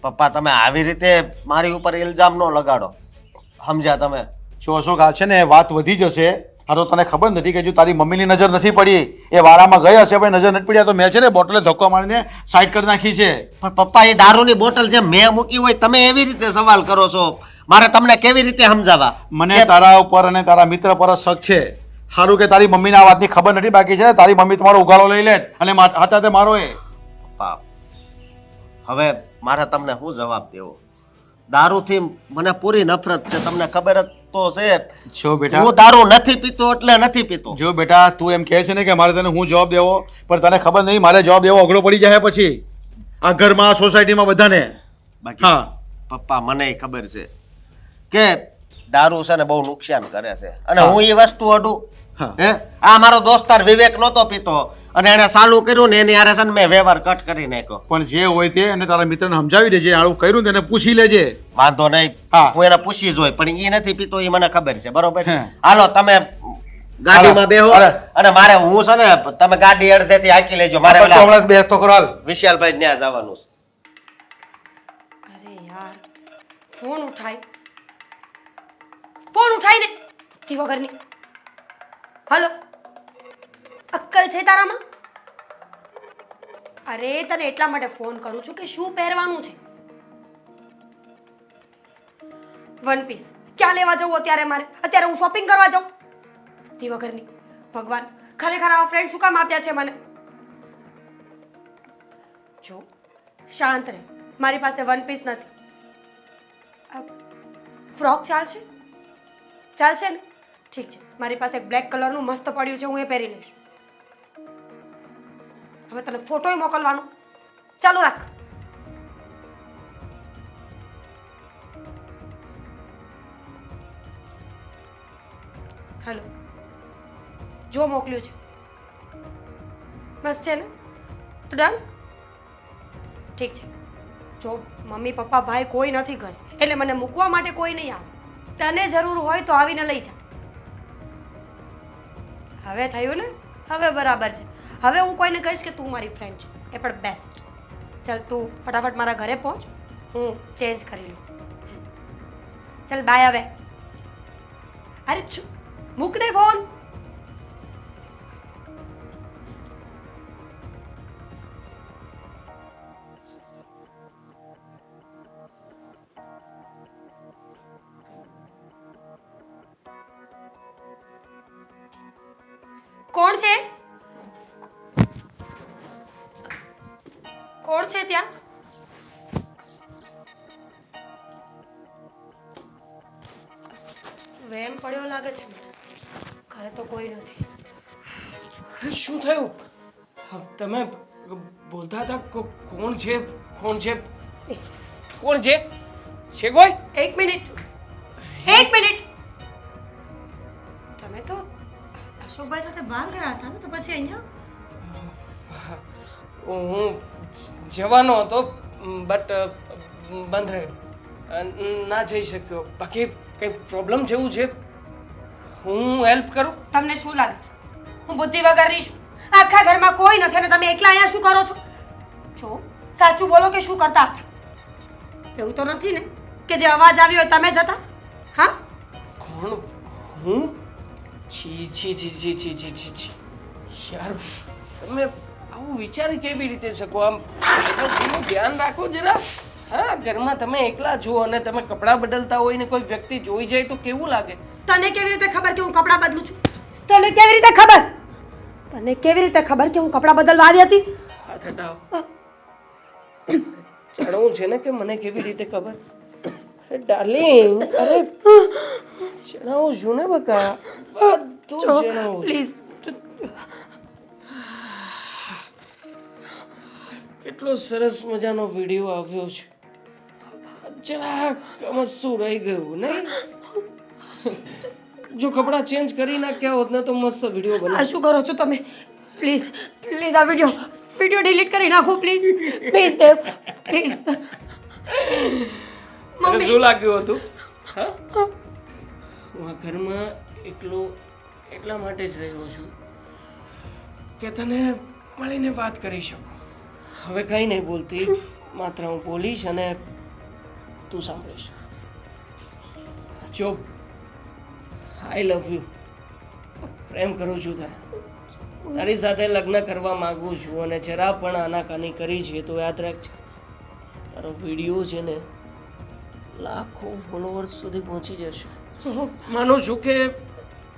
પપ્પા તમે આવી રીતે મારી ઉપર ઇલ્ઝામ ન લગાડો, સમજ્યા તમે? જો અશોક, આ છે ને વાત વધી જશે. હા, તો તને ખબર નથી કે જો તારી મમ્મીની નજર નથી પડી, એ વાળામાં ગઈ હશે પણ નજર નથી પડ્યા, તો મેં છે ને બોટલે ધક્કો મારીને સાઈડ કરી નાખી છે. પણ પપ્પા એ દારૂની બોટલ જે મેં મૂકી હોય તમે એવી રીતે સવાલ કરો છો, મારે તમને કેવી રીતે સમજાવવા? મને તારા ઉપર અને તારા મિત્ર પર જ શક છે. સારું કે તારી મમ્મીને આ વાતની ખબર નથી, બાકી છે ને તારી મમ્મી તમારો ઉઘાડો લઈ લે અને હાથે મારો એ. પપ્પા હવે મારે તમને શું જવાબ દેવો? દારૂથી મને પૂરી નફરત છે, તમને ખબર જ તો છે. જો બેટા, હું દારૂ નથી પીતો એટલે નથી પીતો. જો બેટા, તું એમ કહે છે ને કે મારે તને હું જવાબ દેવો, પણ તને ખબર નહીં મારે જવાબ દેવો અઘરો પડી જાય પછી આ ઘરમાં, સોસાયટીમાં બધાને. બાકી હા પપ્પા મને ખબર છે કે દારૂ છે ને બહુ નુકસાન કરે છે અને હું એ વસ્તુ અડું. હા. હે આ મારો દોસ્તાર વિવેક નહોતો પીતો અને એને ચાલુ કર્યું ને એની હારે છે ને મેં વ્યવહાર કટ કરી નાખ્યો. પણ જે હોય તે અને તારા મિત્રને સમજાવી દેજે, આવું કર્યું ને તેને પૂછી લેજે. વાંધો નહીં, હા. હું એને પૂછી જોઈ, પણ એ નથી પીતો એ મને ખબર છે, બરોબર? હે. હાલો તમે ગાડીમાં બેહો અરે. અને મારે હું છે ને તમે ગાડી અડધેથી હાંકી લેજો, મારે આપણે તો હમણાં જ બેસ તો કરો હાલ. વિશાલભાઈ ત્યાં જવાનું છે. અરે યાર, ફોન ઉઠાય ને બુદ્ધિ વગરની. હલો, અક્કલ છે તારામાં? અરે તને એટલા માટે ફોન કરું છું કે શું પહેરવાનું છે? વન પીસ ક્યાં લેવા જવું અત્યારે? મારે અત્યારે હું શોપિંગ કરવા જાઉં? બુદ્ધિ વગરની. ભગવાન, ખરેખર આ ફ્રેન્ડ શું કામ આપ્યા છે મને? જો શાંત રહે, મારી પાસે વન પીસ નથી. ફ્રોક ચાલશે? ચાલશે ને? ઠીક છે, મારી પાસે એક બ્લેક કલરનું મસ્ત પડ્યું છે, હું એ પહેરી લઈશ. હવે તને ફોટોય મોકલવાનો, ચાલુ રાખ. હેલો, જો મોકલ્યું છે, મસ્ત છે ને? તો ડન? ઠીક છે. જો મમ્મી પપ્પા ભાઈ કોઈ નથી ઘરે, એટલે મને મૂકવા માટે કોઈ નહીં આવે. તને જરૂર હોય તો આવીને લઈ જા. હવે થયું ને? હવે બરાબર છે. હવે હું કોઈને કહીશ કે તું મારી ફ્રેન્ડ છે એ પણ બેસ્ટ. ચાલ તું ફટાફટ મારા ઘરે પહોંચ, હું ચેન્જ કરી લઉં. ચાલ બાય હવે. અરે મૂક ને ફોન. કોણ છે? કોણ છે ત્યાં? વેમ પડ્યો લાગે છે મને. ઘરે તો કોઈ નથી. અરે શું થયું? તમે બોલતા હતા કોણ છે કોણ છે કોણ છે? છે કોઈ? એક મિનિટ. તમે તો અશોકભાઈ સાથે બહાર ગયા હતા ને, તો પછી અહીંયા? હું જવાનો હતો બટ બંધ રહ્યો, ના જઈ શક્યો. બાકી કંઈ પ્રોબ્લેમ જેવું છે? હું હેલ્પ કરું? તમને શું લાગે છે હું બુદ્ધિ વગરની છું? આખા ઘરમાં કોઈ નથી અને તમે એકલા અહીંયા શું કરો છો? જો સાચું બોલો કે શું કરતા હતા? એવું તો નથી ને કે જે અવાજ આવ્યો હોય તમે જતા? હા? કોણ? હું? છી છી છી છી છી છી છી છી યાર, તમે આવું વિચારી કેવી રીતે શકો? આમ બધાનું ધ્યાન રાખો જરા. હા, ઘરમાં તમે એકલા છો અને તમે કપડાં બદલતા હોય ને કોઈ વ્યક્તિ જોઈ જાય તો કેવું લાગે? તને કેવી રીતે ખબર કે હું કપડાં બદલું છું? તને કેવી રીતે ખબર? તને કેવી રીતે ખબર કે હું કપડાં બદલવા આવી હતી? હાથ હટાવો. જાણવું છે ને કે મને કેવી રીતે ખબર? અરે ડાર્લિંગ, અરે જણાવું છું ને બકા, બધું જણાવું. પ્લીઝ. કેટલો સરસ મજાનો વિડીયો આવ્યો છે, જરાક મસ્તું રહી ગયું નહીં? જો કપડાં ચેન્જ કરી નાખ્યા હોત ને તો મસ્ત વિડીયો આ બને. શું કરો છો તમે? પ્લીઝ આ વિડીયો ડિલીટ કરી નાખો પ્લીઝ દેવ પ્લીઝ. તને શું લાગ્યું હતું? હા, હું આ ઘરમાં એકલો એટલા માટે જ રહ્યો છું કે તને મળીને વાત કરી શકું. હવે કંઈ નહીં બોલતી, માત્ર હું બોલીશ અને તું સાંભળીશ. જો આઈ લવ યુ, પ્રેમ કરું છું તને, તારી સાથે લગ્ન કરવા માંગુ છું અને જરા પણ આનાકાની કરી છે તો યાદ રાખજે, તારો વિડીયો છે ને લાખો ફોલોવર્સ સુધી પહોંચી જશે. તો માનું છું કે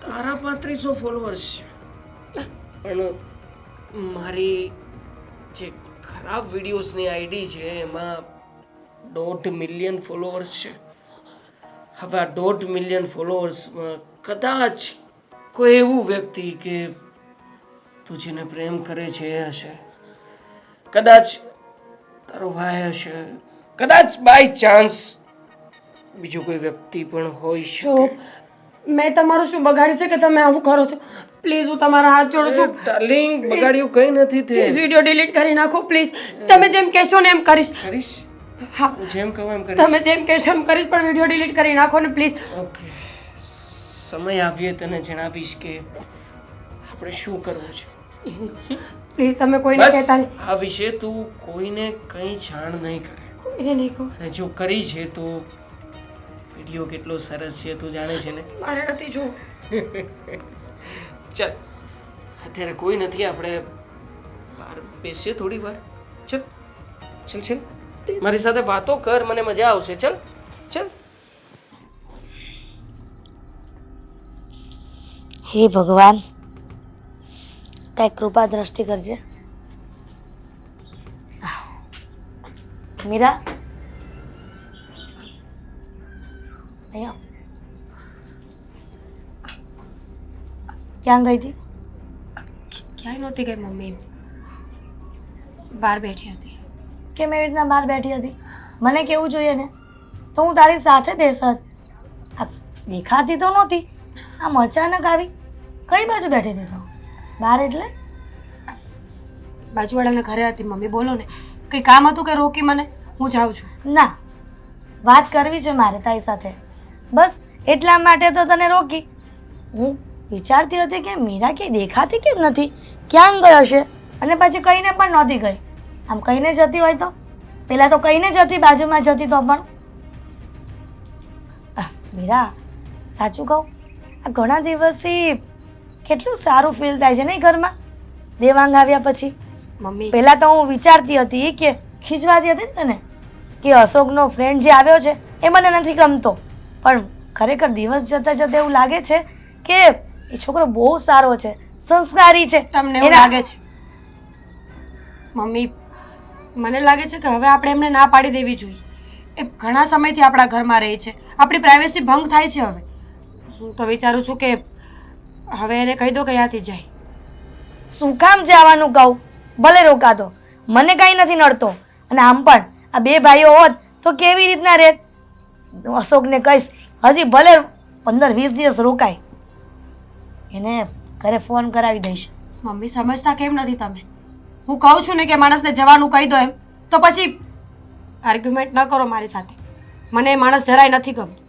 તારા 3500 ફોલોવર્સ છે, પણ મારી જે ખરાબ વિડીયોઝની આઈડી છે એમાં 1.5 મિલિયન ફોલોવર્સ છે. હવે આ 1.5 મિલિયન ફોલોવર્સમાં કદાચ કોઈ એવું વ્યક્તિ કે તું જેને પ્રેમ કરે છે એ હશે, કદાચ તારો ભાઈ હશે, કદાચ બાય ચાન્સ બીજો કોઈ વ્યક્તિ પણ હોઈ શકે. મેં તમારું શું બગાડ્યું છે કે તમે આવું કરો છો? પ્લીઝ હું તમારા હાથ જોડું છું. ડાર્લિંગ, બગાડ્યું કંઈ નથી તે. પ્લીઝ વિડીયો ડિલીટ કરી નાખો પ્લીઝ. તમે જેમ કહેશો ને એમ કરીશ. કરીશ? હા, હું જેમ કહું એમ કરીશ. તમે જેમ કહેશો એમ કરીશ, પણ વિડીયો ડિલીટ કરી નાખો ને પ્લીઝ. ઓકે, સમય આવીએ તને જણાવીશ કે આપણે શું કરવું છે. પ્લીઝ તમે કોઈને બસ કહેતા નહીં. આ વિશે તું કોઈને કંઈ જાણ નહીં કરે, કોઈને નહીં કહો. અને જો કરી છે તો વિડીયો કેટલો સરસ છે તું જાણે છે ને. મારે નથી જોવું. ચાલ, અત્યારે કોઈ નથી, આપણે બહાર બેસીએ થોડી વાર. ચાલ ચાલ ચાલ, મારી સાથે વાતો કર, મને મજા આવશે. ચાલ ચાલ. હે ભગવાન, કઈ કૃપા દ્રષ્ટિ કરજે. મીરા, અહીંયા ક્યાં ગઈ હતી? ક્યાંય નહોતી ગઈ મમ્મી, બહાર બેઠી હતી. કેમ એવી રીતના બહાર બેઠી હતી? મને કેવું જોઈએ ને તો હું તારી સાથે બેસત. આ દેખાતી તો નહોતી, આમ અચાનક આવી. કઈ બાજુ બેઠી હતી તો? બહાર એટલે? બાજુવાળાના ઘરે હતી મમ્મી. બોલો ને, કંઈ કામ હતું કે રોકી મને? હું જાઉં છું. ના, વાત કરવી છે મારે તારી સાથે, બસ એટલા માટે તો તને રોકી. હું વિચારતી હતી કે મીરા ક્યાંય દેખાતી કેમ નથી, ક્યાં ગઈ હશે, અને પછી કહીને પણ નહોતી ગઈ. આમ કહીને જતી હોય તો, પહેલાં તો કહીને જતી, બાજુમાં જતી તો પણ. મીરા, સાચું કહું, આ ઘણા દિવસથી કેટલું સારું ફીલ થાય છે નહીં ઘરમાં, દેવાંગ આવ્યા પછી. મમ્મી પહેલાં તો હું વિચારતી હતી કે ખીજવાતી હતી ને તને કે અશોકનો ફ્રેન્ડ જે આવ્યો છે એ મને નથી ગમતો, પણ ખરેખર દિવસ જતાં જતાં એવું લાગે છે કે એ છોકરો બહુ સારો છે, સંસ્કારી છે. તમને એવું લાગે છે? મમ્મી મને લાગે છે કે હવે આપણે એમને ના પાડી દેવી જોઈએ. એ ઘણા સમયથી આપણા ઘરમાં રહે છે, આપણી પ્રાઇવેસી ભંગ થાય છે. હવે હું તો વિચારું છું કે હવે એને કહી દો કે અહીંયાથી જાય. શું કામ જવાનું કહું, ભલે રોકાતો, મને કાંઈ નથી નડતો. અને આમ પણ આ બે ભાઈઓ હોત તો કેવી રીતના રહેત. અશોકને કહીશ હજી ભલે 15-20 દિવસ રોકાય, એને ઘરે ફોન કરાવી દઈશ. મમ્મી સમજતા કેમ નથી તમે? હું કહું છું ને કે માણસને જવાનું કહી દો એમ, તો પછી આર્ગ્યુમેન્ટ ન કરો મારી સાથે. મને એ માણસ જરાય નથી ગમતું.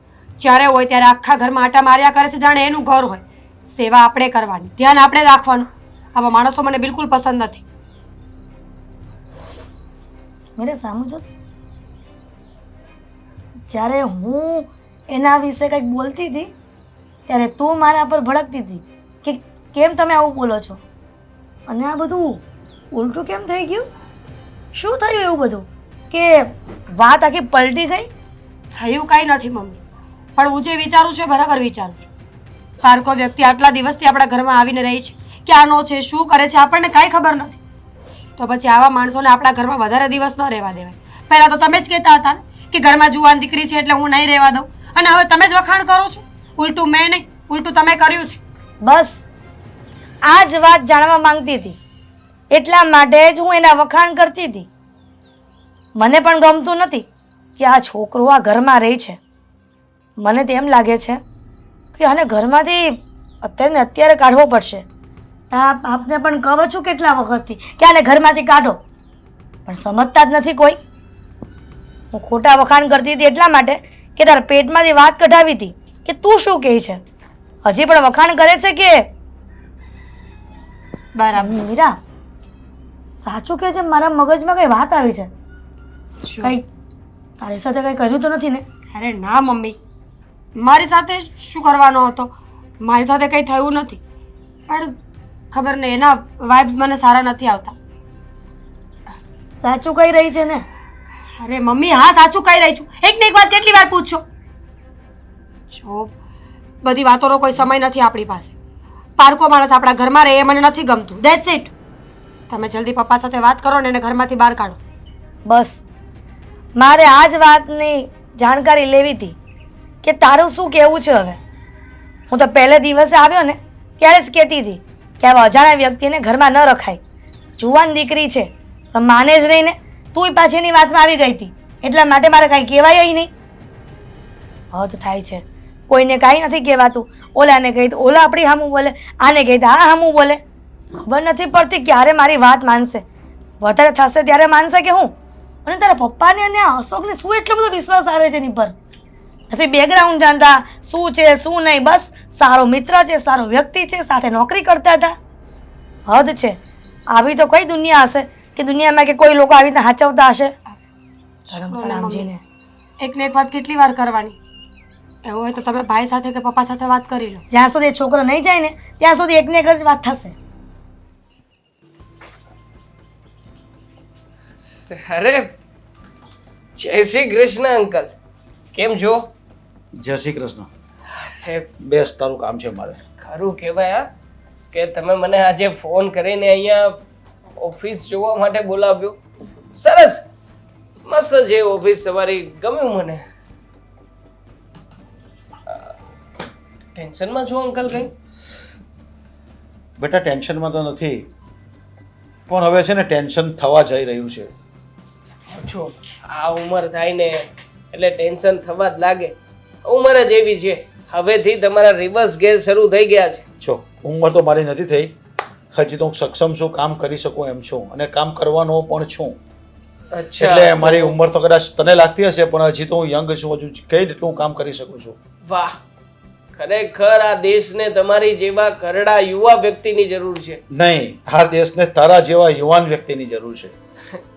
જ્યારે હોય ત્યારે આખા ઘરમાં આટા માર્યા કરે છે, જાણે એનું ઘર હોય. સેવા આપણે કરવાની, ધ્યાન આપણે રાખવાનું. આવા માણસો મને બિલકુલ પસંદ નથી. મેરે સામું છો, જ્યારે હું એના વિશે કંઈક બોલતી હતી ત્યારે તું મારા પર ભડકતી હતી કે કેમ તમે આવું બોલો છો, અને આ બધું ઉલટું કેમ થઈ ગયું? શું થયું એવું બધું કે વાત આખી પલટી ગઈ? થયું કાંઈ નથી મમ્મી, પણ હું જે વિચારું છું એ બરાબર વિચારું છું. પારકો વ્યક્તિ આટલા દિવસથી આપણા ઘરમાં આવીને રહી છે, ક્યાંનો છે, શું કરે છે, આપણને કાંઈ ખબર નથી. તો પછી આવા માણસોને આપણા ઘરમાં વધારે દિવસ ન રહેવા દેવાય. પહેલાં તો તમે જ કહેતા હતા ને કે ઘરમાં જુવાન દીકરી છે એટલે હું નહીં રહેવા દઉં, અને હવે તમે જ વખાણ કરો છો. ઉલટું મેં નહીં, ઉલટું તમે કર્યું છે. બસ આ જ વાત જાણવા માંગતી હતી, એટલા માટે જ હું એના વખાણ કરતી હતી. મને પણ ગમતું નથી કે આ છોકરો આ ઘરમાં રહે છે. મને તો એમ લાગે છે કે આને ઘરમાંથી અત્યારે ને અત્યારે કાઢવો પડશે. આપને પણ કહું છું કેટલા વખતથી કે આને ઘરમાંથી કાઢો, પણ સમજતા જ નથી કોઈ. હું ખોટા વખાણ કરતી હતી એટલા માટે કે તારા પેટમાંથી વાત કઢાવી હતી કે તું શું કહે છે. હજી પણ વખાણ કરે છે કે બરાબર. મીરા, સાચું કે છે, મારા મગજમાં કઈ વાત આવી છે. શું? કઈ તારી સાથે કઈ કર્યું તો નથી ને? અરે ના મમ્મી, મારી સાથે શું કરવાનો હતો? મારી સાથે કંઈ થયું નથી, પણ ખબર નહીં એના વાઇબ્સ મને સારા નથી આવતા. સાચું કહી રહી છે ને? અરે મમ્મી હા સાચું કહી રહી છું. એક ને એક વાત કેટલી વાર પૂછશો? જો બધી વાતોનો કોઈ સમય નથી આપણી પાસે. પારકો માણસ આપણા ઘરમાં રહે એ મને નથી ગમતું. That's it. તમે જલ્દી પપ્પા સાથે વાત કરો ને એને ઘરમાંથી બહાર કાઢો. બસ મારે આ જ વાતની જાણકારી લેવી હતી કે તારું શું કહેવું છે હવે. હું તો પહેલે દિવસે આવ્યો ને ત્યારે જ કહેતી હતી કે આવા અજાણ્યા વ્યક્તિને ઘરમાં ન રખાય. જુવાન દીકરી છે પણ માને જ નહીં ને, તુંય પાછી એની વાતમાં આવી ગઈ હતી, એટલા માટે મારે કાંઈ કહેવાય નહીં. હદ થાય છે, કોઈને કાંઈ નથી કહેવાતું. ઓલાને કહી તો ઓલા આપણી સામું બોલે, આને કહી તો આ સામું બોલે. ખબર નથી પડતી ક્યારે મારી વાત માનશે. વધારે થશે ત્યારે માનશે કે હું? અને તારા પપ્પાને અને આ અશોકને શું એટલો બધો વિશ્વાસ આવે છે એની પર? નથી બેકગ્રાઉન્ડ જાણતા શું છે શું નહીં, બસ સારો મિત્ર છે, સારો વ્યક્તિ છે, સાથે નોકરી કરતા હતા. હદ છે. આવી તો કઈ દુનિયા હશે કે દુનિયામાં કે કોઈ લોકો આવી રીતે હાચવતા હશે? ધર્મશાળા સમજીને. એકને એક વાત કેટલી વાર કરવાની? એવું હોય તો તમે ભાઈ સાથે કે પપ્પા સાથે વાત કરી લો. જ્યાં સુધી એ છોકરો નહીં જાય ને ત્યાં સુધી એકને એક જ વાત થશે. અરે જય શ્રી કૃષ્ણ અંકલ, કેમ છો? જય શ્રી કૃષ્ણ. હે બેસ, તારું કામ છે મારે. ખરું કહેવાય હા કે તમે મને આજે ફોન કરીને અહીંયા ઓફિસ જોવા માટે બોલાવ્યો. સરસ, મસ્ત છે ઓફિસ તમારી, ગમ્યું મને. ટેન્શનમાં છો અંકલ કઈ? બેટા ટેન્શનમાં તો નથી, પણ હવે છે ને ટેન્શન થવા જઈ રહ્યું છે. છો આ ઉંમર થાય ને એટલે ટેન્શન થવા જ લાગે. ઉંમર જ એવી છે. હવેથી તમારા રિવર્સ ગેર શરૂ થઈ ગયા છે. જો ઉંમર તો મારી નથી થઈ, હજી તો હું સક્ષમ છું, કામ કરી શકું એમ છું, અને કામ કરવાનો પણ છું. અચ્છા, એટલે મારી ઉંમર તો કદાચ તને લાગતી હશે, પણ હજી તો હું યંગ છું, હજુ કઈ એટલું હું કામ કરી શકું છું. વાહ, ખરેખર આ દેશને તમારી જેવા કરડા યુવા વ્યક્તિની જરૂર છે. નહીં, આ દેશને તારા જેવા યુવાન વ્યક્તિની જરૂર છે.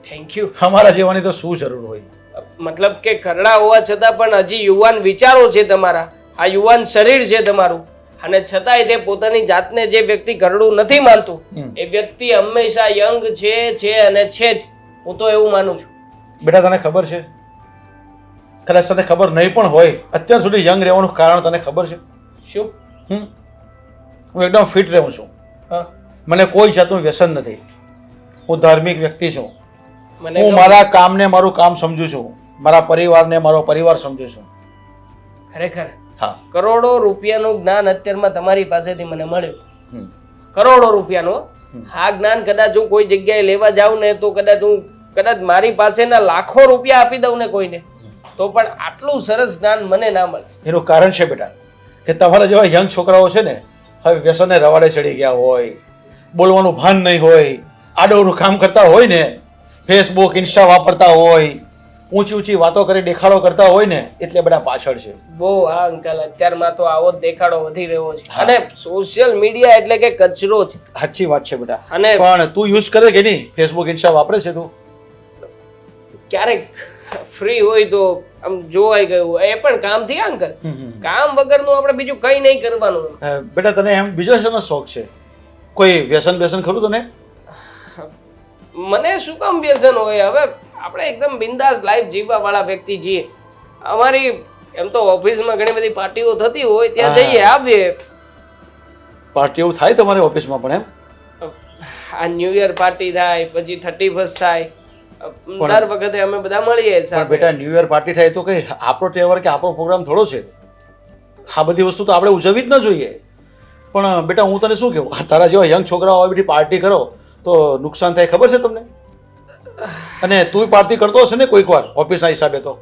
Thank you. અમારા જેવાની તો શું જરૂર હોય? મતલબ કે કરડા હોવા છતાં પણ હજી યુવાન વિચારો છે તમારા, આ યુવાન શરીર છે તમારું, અને છતાંય તે પોતાની જાતને જે વ્યક્તિ કરડું નથી માનતું એ વ્યક્તિ હંમેશા યંગ છે અને છે જ. હું તો એવું માનું છું. બેટા તને ખબર છે, કદાચ તને ખબર નહીં પણ હોય, અત્યાર સુધી યંગ રહેવાનું કારણ તને ખબર છે? શું? હું એકદમ ફિટ રહું છું. હા, મને કોઈ જાતનું વ્યસન નથી. હું ધાર્મિક વ્યક્તિ છું. મને હું કહો. મારા કામને મારું કામ સમજુ છું, મારા પરિવારને મારો પરિવાર સમજુ છું. ખરેખર હા. કરોડો રૂપિયાનું જ્ઞાન અત્યારમાં તમારી પાસેથી મને મળ્યું. હમ. કરોડો રૂપિયાનું. આ જ્ઞાન કદાચ હું કોઈ જગ્યાએ લેવા જાઉં ને તો કદાચ મારી પાસેના લાખો રૂપિયા આપી દઉં ને કોઈને, તો પણ આટલું સરસ જ્ઞાન મને ના મળે. એનું કારણ છે બેટા કે તમારા જેવા યંગ છોકરાઓ છે ને, હવે વ્યસનને રવાડે ચડી ગયા હોય, બોલવાનું ભાન નહીં હોય, આડોનું કામ કરતા હોય ને, ફેસબુક ઇન્સ્ટા વાપરતા હોય, ઊંચી ઊંચી વાતો કરી દેખાડો કરતા હોય ને, એટલે બધા પાછળ છે. બહુ હા અંકલ, અત્યારમાં તો આવો જ દેખાડો વધી રહ્યો છે. અને સોશિયલ મીડિયા એટલે કે કચરો છે. સાચી વાત છે બેટા. અને પણ તું યુઝ કરે કે નહીં? ફેસબુક ઇન્સ્ટા વાપરે છે તું? ક્યારેક ફ્રી હોય તો આમ જોવાઈ ગયું, એ પણ કામથી અંકલ. કામ વગરનું આપણે બીજું કંઈ નહીં કરવાનું. બેટા તને એમ બીજો શેનો શોખ છે? કોઈ વ્યસન વ્યસન ખરું તને? મને શું કામ વ્યસન હોય? હવે આપણે એકદમ બિંદાસ લાઈફ જીવવા વાળા વ્યક્તિ છીએ. અમારી એમ તો ઓફિસમાં ઘણી બધી પાર્ટીઓ થતી હોય, ત્યાં જઈએ આવીએ. પાર્ટી એવું થાય તમારે ઓફિસમાં પણ? એમ આ ન્યૂ યર પાર્ટી થાય, પછી 31st થાય, દર વખતે અમે બધા મળીએ પણ સાથે. બેટા ન્યૂ યર પાર્ટી થાય તો કઈ આપણો તહેવાર કે આપણો પ્રોગ્રામ થોડો છે? આ બધી વસ્તુ તો આપણે ઉજવવી જ ન જોઈએ. પણ બેટા હું તને શું કહું, આ તારા જેવા યંગ છોકરાઓ આવી બધી પાર્ટી કરો તો નુકસાન થાય ખબર છે તમને? અને તું પાર્ટી કરતો હશે ને કોઈક વાર ઓફિસના હિસાબે તો?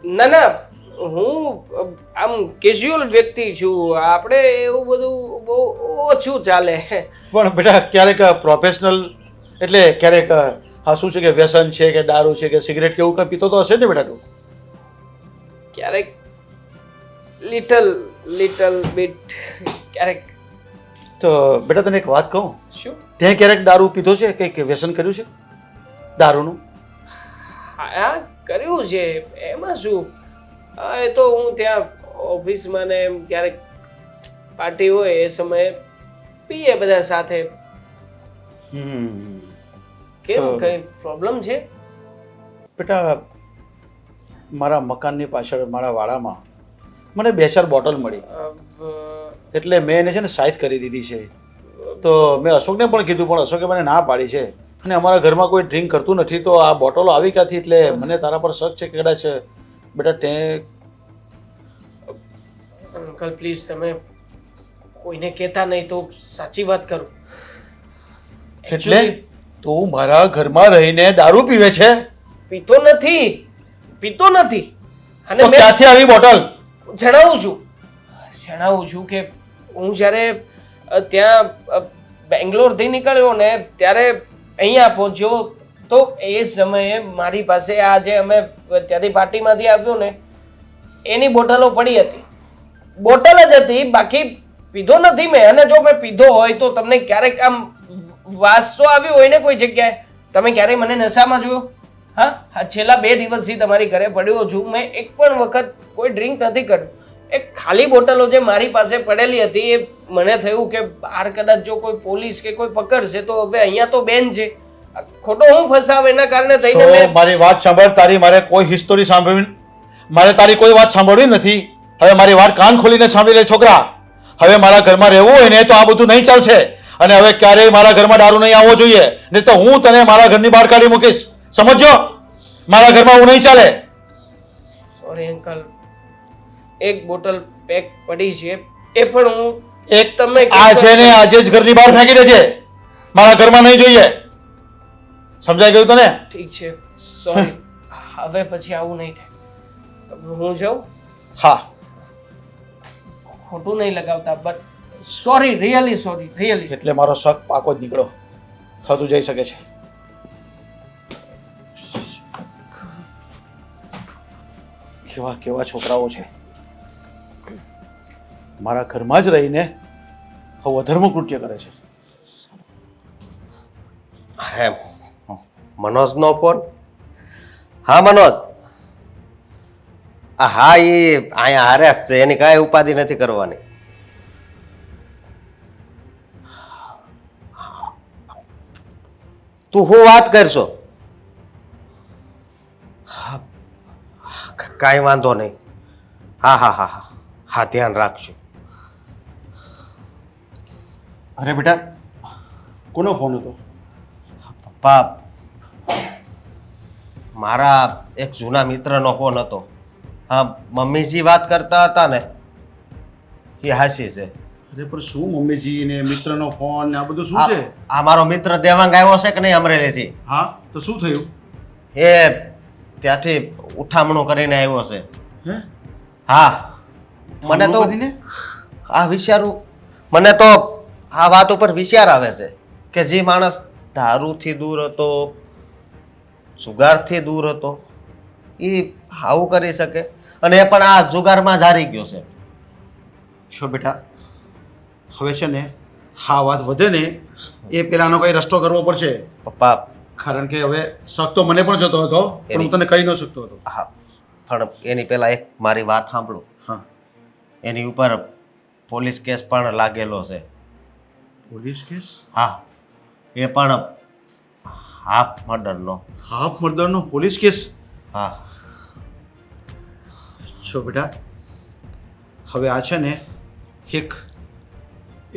ના, હું આમ કેઝ્યુઅલ વ્યક્તિ છું. આપણે એવું બધું બહુ ઓછું ચાલે. પણ બેટા ક્યારેક પ્રોફેશનલ એટલે ક્યારેક હા શું છે કે વ્યસન છે કે દારૂ છે કે સિગરેટ કે એવું કંઈ પીતો તો હશે ને બેટા તું? ક્યારેક લિટલ બીટ ક્યારેક. તો બેટા તને એક વાત કહું, શું? તે ક્યારેક દારૂ પીધો છે? કંઈક વ્યસન કર્યું છે દારૂનું? હા, કર્યું છે. એમાં શું? એ તો હું ત્યાં ઓફિસમાં ને એમ ક્યારેક પાર્ટી હોય એ સમયે પીએ બધા સાથે. કેમ, કઈ પ્રોબ્લેમ છે? બેટા મારા મકાનની પાછળ મારા વાડામાં મને 2-4 બોટલ મળી, એટલે મેં એને છે ને સાઈડ કરી દીધી છે. તો મેં અશોકને પણ કીધું, પણ અશોકે મને ના પાડી છે. અને અમારા ઘરમાં કોઈ ડ્રિંક કરતું નથી, તો આ બોટલો આવી ક્યાંથી? એટલે મને તારા પર શક છે કે કદાચ બેટા તે. અંકલ પ્લીઝ, તમે કોઈને કહેતા નહીં તો સાચી વાત કરું. એટલે તું મારા ઘરમાં રહીને દારૂ પીવે છે? પીતો નથી. અને તો ક્યાંથી આવી બોટલ? જણાવું છું કે હું જ્યારે ત્યાં બેંગ્લોરથી નીકળ્યો ને ત્યારે અહીંયા પહોંચ્યો તો એ સમયે મારી પાસે આ જે અમે ત્યાંથી પાર્ટીમાંથી આવ્યો ને એની બોટલો પડી હતી. બોટલ જ હતી, બાકી પીધો નથી મેં. અને જો મેં પીધો હોય તો તમને ક્યારેક આમ વાસ તો આવ્યો હોય ને કોઈ જગ્યાએ? તમે ક્યારેય મને નશામાં જોયો? હા, છેલ્લા 2 દિવસથી તમારી ઘરે પડ્યો છું. મેં એક પણ વખત કોઈ ડ્રિંક નથી કર્યું. એક ખાલી બોટલો જે મારી પાસે પડેલી હતી એ મને થયું કે બહાર કદાચ જો કોઈ પોલીસ કે કોઈ પકડશે તો હવે અહીંયા તો બેન છે, ખોટો હું ફસાવ એના કારણે થઈને મેં. મારી વાત સાંભળ. તારી મારે કોઈ હિસ્ટોરી સાંભળવી, મારે તારી કોઈ વાત સાંભળવી નથી. હવે મારી વાત કાન ખોલીને સાંભળી લે છોકરા. હવે મારા ઘરમાં રહેવું હોય ને તો આ બધું નહીં ચાલશે. અને હવે ક્યારેય મારા ઘરમાં દારૂ નહીં આવવો જોઈએ, નહીં તો હું તને મારા ઘરની બહાર કાઢી મૂકીશ. સમજો? મારા ઘરમાં હું નહીં ચાલે. સોરી અંકલ, એક બોટલ પેક પડી છે, એ પણ હું એક તમે આ છે ને આજે જ ઘરની બહાર ફેંકી દેજે. મારા ઘરમાં નહીં જોઈએ. સમજાઈ ગયું તને? ઠીક છે, સોરી. હવે પછી આવું નહીં થાય. હું જાઉં? હા. ખોટું નહીં લગાવતા, but sorry, really sorry, really. એટલે મારો શક પાકો જ નીકળો. થતું જઈ શકે છે. કેવા કેવા છોકરાઓ છે. મારા ઘરમાં જ રહીને હવે અધર્મ કૃત્ય કરે છે. અરે મનોજનો ફોન? હા મનોજ, હા એ અહીંયા હારે જ છે, એની કાંઈ ઉપાધિ નથી કરવાની. તું શું વાત કરશો? હા, કાંઈ વાંધો નહીં. હા હા હા હા હા, ધ્યાન રાખજો. અરે બેટા, કોનો ફોન હતો? પપ્પા, મારા એક જૂના મિત્રનો ફોન હતો. હા, મમ્મીજી વાત કરતા હતા ને એ હાસી છે. અરે પણ શું મમ્મીજી ને મિત્રનો ફોન ને આ બધું શું છે? આ મારો મિત્ર દેવાંગ આવ્યો છે કે નહીં અમરેલીથી? હા, તો શું થયું? એ ત્યાંથી ઉઠામણું કરીને આવ્યો છે. હે? હા, મને તો આ વિચારું, મને તો આ વાત ઉપર વિચાર આવે છે કે જે માણસ દારૂથી દૂર હતો, જુગારથી દૂર હતો, એ આવું કરી શકે, અને એ પણ આ જુગારમાં જ હારી ગયો છે. છો બેટા, હવે છે ને હા વાત વધે ને એ પેલાનો કઈ રસ્તો કરવો પડશે. પપ્પા, કારણ કે હવે શક તો મને પણ જતો હતો, પણ હું તને કહી ન શકતો હતો. હા, પણ એની પહેલા એક મારી વાત સાંભળો. હા. એની ઉપર પોલીસ કેસ પણ લાગેલો છે. Police case? હા, એ પણ હાફ મર્ડરનો. હાફ મર્ડરનો પોલીસ કેસ? હા. છો બેટા, હવે આ છે ને એક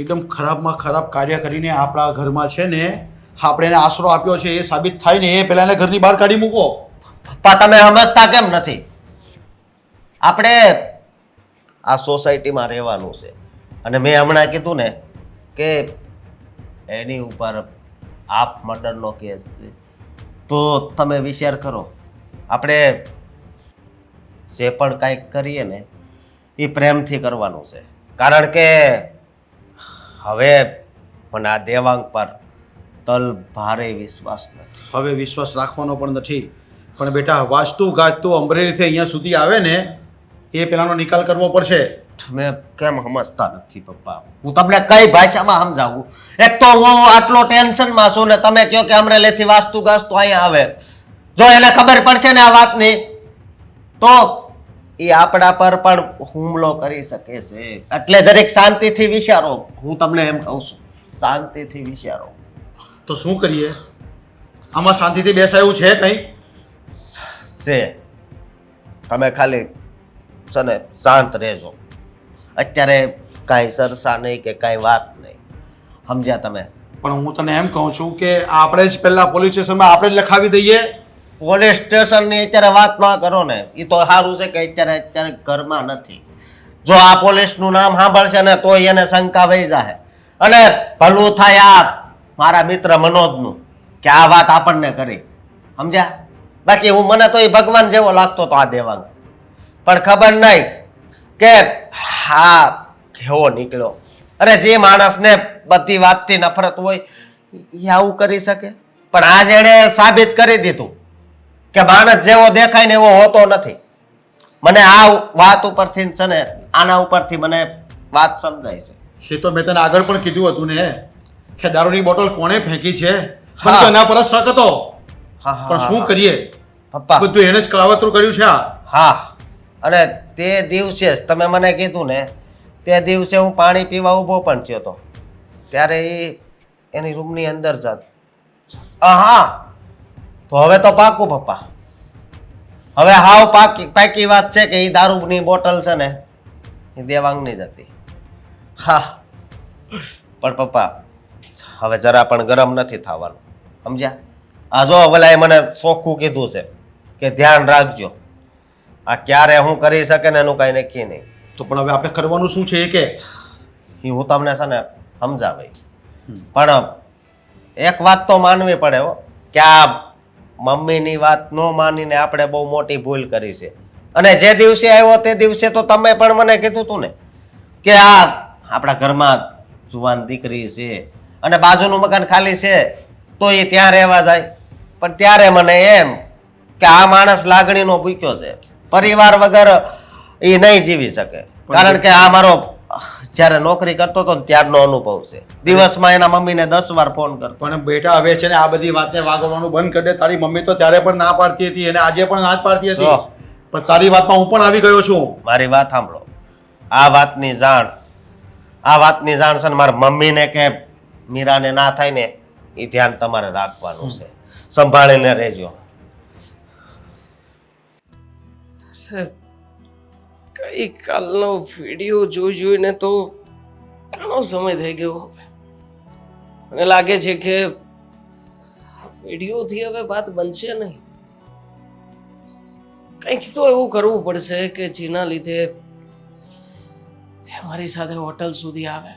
એકદમ ખરાબમાં ખરાબ કાર્ય કરીને આપણા ઘરમાં છે ને આપણે એને આશરો આપ્યો છે એ સાબિત થાય ને એ પહેલા એને ઘરની બહાર કાઢી મૂકો. પપ્પા, તમે સમજતા કેમ નથી? આપણે આ સોસાયટીમાં રહેવાનું છે, અને મેં હમણાં કીધું ને કે એની ઉપર હાફ મર્ડરનો કેસ છે, તો તમે વિચાર કરો. આપણે જે પણ કાંઈક કરીએ ને એ પ્રેમથી કરવાનું છે, કારણ કે હવે મને આ દેવાંગ પર તલ ભારે વિશ્વાસ નથી. હવે વિશ્વાસ રાખવાનો પણ નથી. પણ બેટા, વાસ્તુ ગાજતું અમરેલીથી અહીંયા સુધી આવે ને એ પેલાનો નિકાલ કરવો પડશે. તમે કેમ સમજતા નથી પપ્પા? હું તમને કઈ ભાષામાં સમજાવું? એક તો હું આટલો ટેન્શનમાં છું ને તમે કહો કે અમરેલીથી વાસ્તુ ગાસ્તુ અહીંયા આવે. જો એને ખબર પડશે ને આ વાતની, તો એ આપણા પર પણ હુમલો કરી શકે છે. એટલે જરીક શાંતિથી વિચારો. હું તમને એમ કહું છું, શાંતિથી વિચારો. તો શું કરીએ? આમાં શાંતિથી બેસાયું છે કંઈ? છે, તમે ખાલી છે ને શાંત રહેજો. અત્યારે કાંઈ સરસા નહીં કે કાંઈ વાત નહીં, સમજ્યા તમે? પણ હું તને એમ કહું છું કે આપણે જ પહેલા પોલીસ સ્ટેશનમાં આપણે જ લખાવી દઈએ. પોલીસ સ્ટેશનની અત્યારે વાત ના કરો ને, એ તો સારું છે કે અત્યારે ઘરમાં નથી. જો આ પોલીસનું નામ સાંભળશે ને તો એને શંકા વહી જાય, અને ભલું થાય આ મારા મિત્ર મનોજનું કે આ વાત આપણને કરી, સમજ્યા? બાકી હું મને તો એ ભગવાન જેવો લાગતો તો આ દેવાંગ, પણ ખબર નહીં કે હા કેવો નીકળ્યો. અરે જે માણસને બધી વાતથી નફરત હોય એ આવું કરી શકે, પણ આજ એણે સાબિત કરી દીધું કે માણસ જેવો દેખાય ને એવો હોતો નથી. મને આ વાત ઉપરથી છે ને આના ઉપરથી મને વાત સમજાય છે. એ તો મેં તને આગળ પણ કીધું હતું ને કે દારૂની બોટલ કોણે ફેંકી છે, હા. મને એના પર જ શક હતો. હા હા પણ શું કરીએ, પપ્પા? બધું એને જ કાવતરું કર્યું છે આ. હા, અને તે દિવસે જ તમે મને કીધું ને, તે દિવસે હું પાણી પીવા ઊભો પણ થયો હતો, ત્યારે એ એની રૂમની અંદર જાત. હા, તો હવે તો પાકું પપ્પા, હવે હાવ પાકી વાત છે કે એ દારૂની બોટલ છે ને એ દેવાંગની જ હતી. હા, પણ પપ્પા હવે જરા પણ ગરમ નથી થવાનું, સમજ્યા? આ જો ભલાએ મને ચોખ્ખું કીધું છે કે ધ્યાન રાખજો, આ ક્યારે હું કરી શકે ને એનું કાંઈ નક્કી નહીં. તો પણ હવે આપણે કરવાનું શું છે એ કે? એ હું તમને છે ને સમજાવે, પણ એક વાત તો માનવી પડે હો કે આ મમ્મીની વાત ન માનીને આપણે બહુ મોટી ભૂલ કરી છે. અને જે દિવસે આવ્યો તે દિવસે તો તમે પણ મને કીધું હતું ને કે આ આપણા ઘરમાં જુવાન દીકરી છે અને બાજુનું મકાન ખાલી છે તો એ ત્યાં રહેવા જાય. પણ ત્યારે મને એમ કે આ માણસ લાગણીનો ભૂખ્યો છે, પરિવાર વગર એ નહીં જીવી શકે, કારણ કે આ મારો જ્યારે નોકરી કરતો હતો ને ત્યારનો અનુભવ છે. દિવસમાં એના મમ્મીને 10 વાર ફોન કરતો. પણ બેટા હવે છે ને આ બધી વાતને વાગવાનું બંધ કરી દે. તારી મમ્મી તો ત્યારે પણ ના પાડતી હતી અને આજે પણ ના જ પાડતી હતી. જો. પણ તારી વાતમાં હું પણ આવી ગયો છું. મારી વાત સાંભળો. આ વાતની જાણ છે ને મારા મમ્મીને કે મીરાને ના થાય ને એ ધ્યાન તમારે રાખવાનું છે. સંભાળીને રહેજો. કઈ કાલનો વિડીયો જોઈને તો ઘણો સમય થઈ ગયો હવે. મને લાગે છે કે વિડીયોથી હવે વાત બનશે નહીં. કંઈક તો એવું કરવું પડશે કે જેના લીધે એ મારી સાથે હોટલ સુધી આવે.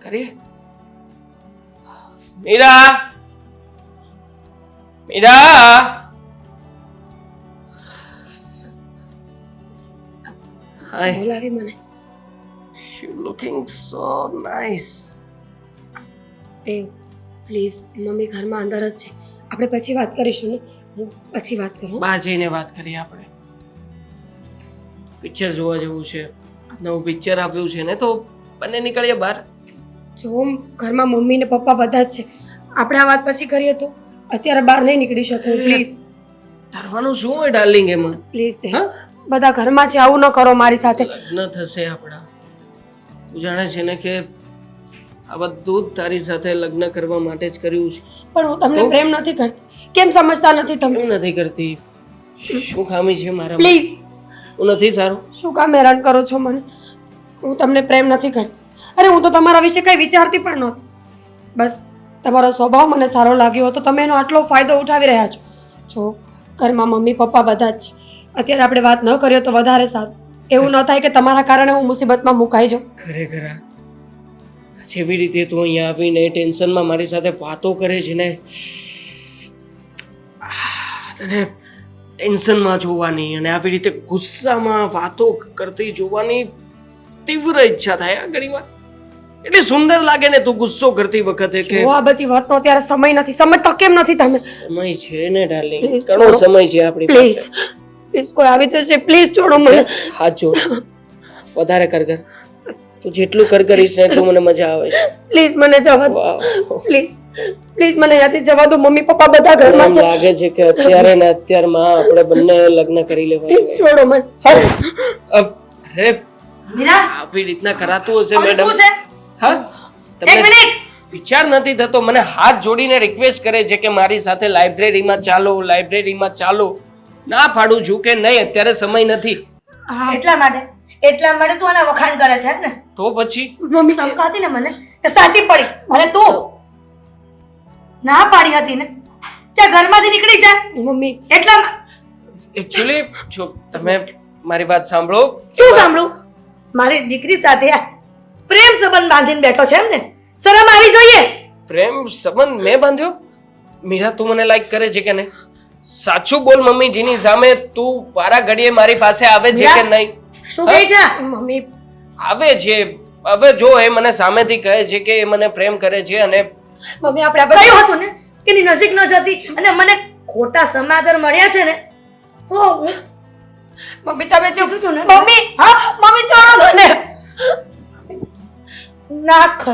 કરીએ? મીરા, મીરા. Hi. બોલાવી મને. You're looking so nice. A please mummy ઘરમાં અંદર જ છે, આપણે પછી વાત કરીશું ને. હું પછી વાત કરું. બહાર જઈને વાત કરીએ આપણે. પિક્ચર જોવા જેવું છે, નવું પિક્ચર આવ્યું છે ને, તો બંને નીકળીએ બહાર. જો ઘરમાં મમ્મી ને પપ્પા બધા જ છે, આપણે આ વાત પછી કરીએ તો. અત્યારે બહાર નહીં નીકળી શકું, પ્લીઝ. ડરવાનું શું હોય ડાર્લિંગ એમાં? પ્લીઝ હા, બધા ઘરમાં છે, આવું ન કરો મારી સાથે. લગ્ન થશે આપણા. તું જાણે છે ને કે આ બધું જ તારી સાથે લગ્ન કરવા માટે જ કર્યું છે. પણ હું તમને પ્રેમ નથી કરતી. કેમ સમજતા નથી તમે? કેમ નથી કરતી? શું ખામી છે મારા? પ્લીઝ. હું નથી સારું? શું કામ હેરાન કરો છો મને? હું તમને પ્રેમ નથી કરતી. અરે હું તો તમારા વિશે કઈ વિચારતી પણ નહોતી. બસ તમારો સ્વભાવ મને સારો લાગ્યો હતો, તમે એનો આટલો ફાયદો ઉઠાવી રહ્યા છો. જો ઘરમાં મમ્મી પપ્પા બધા જ છે, અત્યારે આપણે વાત ન કરીએ તો વધારે સારું. એવું ન થાય કે તમારા કારણે હું મુસીબતમાં મુકાઈ જાઉં. ખરેખર જેવી રીતે તું અહીંયા આવીને ટેન્શનમાં મારી સાથે વાતો કરે છે ને, તને ટેન્શનમાં જોવાની અને આવી રીતે ગુસ્સામાં વાતો કરતી જોવાની તીવ્ર ઈચ્છા થાય ઘણી વાર. એટલે સુંદર લાગે ને તું ગુસ્સો કરતી વખતે કે આ બધી વાતનો અત્યારે સમય નથી. સમજતા કેમ નથી તમે? સમય છે ને ડાર્લિંગ, ઘણો સમય છે આપણી પ્લીઝ પાસે. પ્લીઝ કોઈ આવી જશે, પ્લીઝ છોડો મને. હાથ જોડ, વધારે કર. તું જેટલું કરીશ ને એટલું મને મજા આવે છે. પ્લીઝ મને જવા દો. વાહ, પ્લીઝ પ્લીઝ મને યાદી જવા દો. મમ્મી પપ્પા બધા ઘરમાં મને છે. લાગે છે કે અત્યારે ને અત્યારમાં આપણે બંને લગ્ન કરી લેવા પ્લીઝ જોઈએ. છોડો મને. અરે મીરા, આવી રીતના કરાતું હશે હવે મેડમ? શું છે? હા, એક તમને મિનિટ. વિચાર નથી થતો? મને હાથ જોડીને રિક્વેસ્ટ કરે છે કે મારી સાથે લાઇબ્રેરીમાં ચાલો. ના પાડું છું કે નહીં, અત્યારે સમય નથી. એટલા માટે તું આના વખાણ કરે છે ને? તો પછી મમ્મી શંકા હતી ને મને કે સાચી પડી, મને તું ના પાડી હતી ને ત્યાં ઘરમાંથી નીકળી જા. મમ્મી એટલા એકચ્યુઅલી જો તમે મારી વાત સાંભળો. શું સાંભળું? મારી દીકરી સાથે આ પ્રેમ સંબંધ બાંધીને બેઠો છે એમ ને? શરમ આવી જોઈએ. પ્રેમ સંબંધ મેં બાંધ્યો? મીરા, તું મને લાઈક કરે છે કે નહીં? સાચું બોલ મમ્મીજીની સામે. તું વારા ઘડીએ મારી પાસે આવે છે કે નહીં? શું કહે છે? મમ્મી આવે છે. હવે જો એ મને સામેથી કહે છે કે એ મને પ્રેમ કરે છે અને મમ્મી આપણે આ બધા કહ્યું હતું ને કે એની નજીક ન જતી અને મને ખોટા સમાચાર મળ્યા છે ને તો હું મમ્મી તમે ચૂપ. કીધું તું ને. મમ્મી હા મમ્મી છોડો મને. નાખ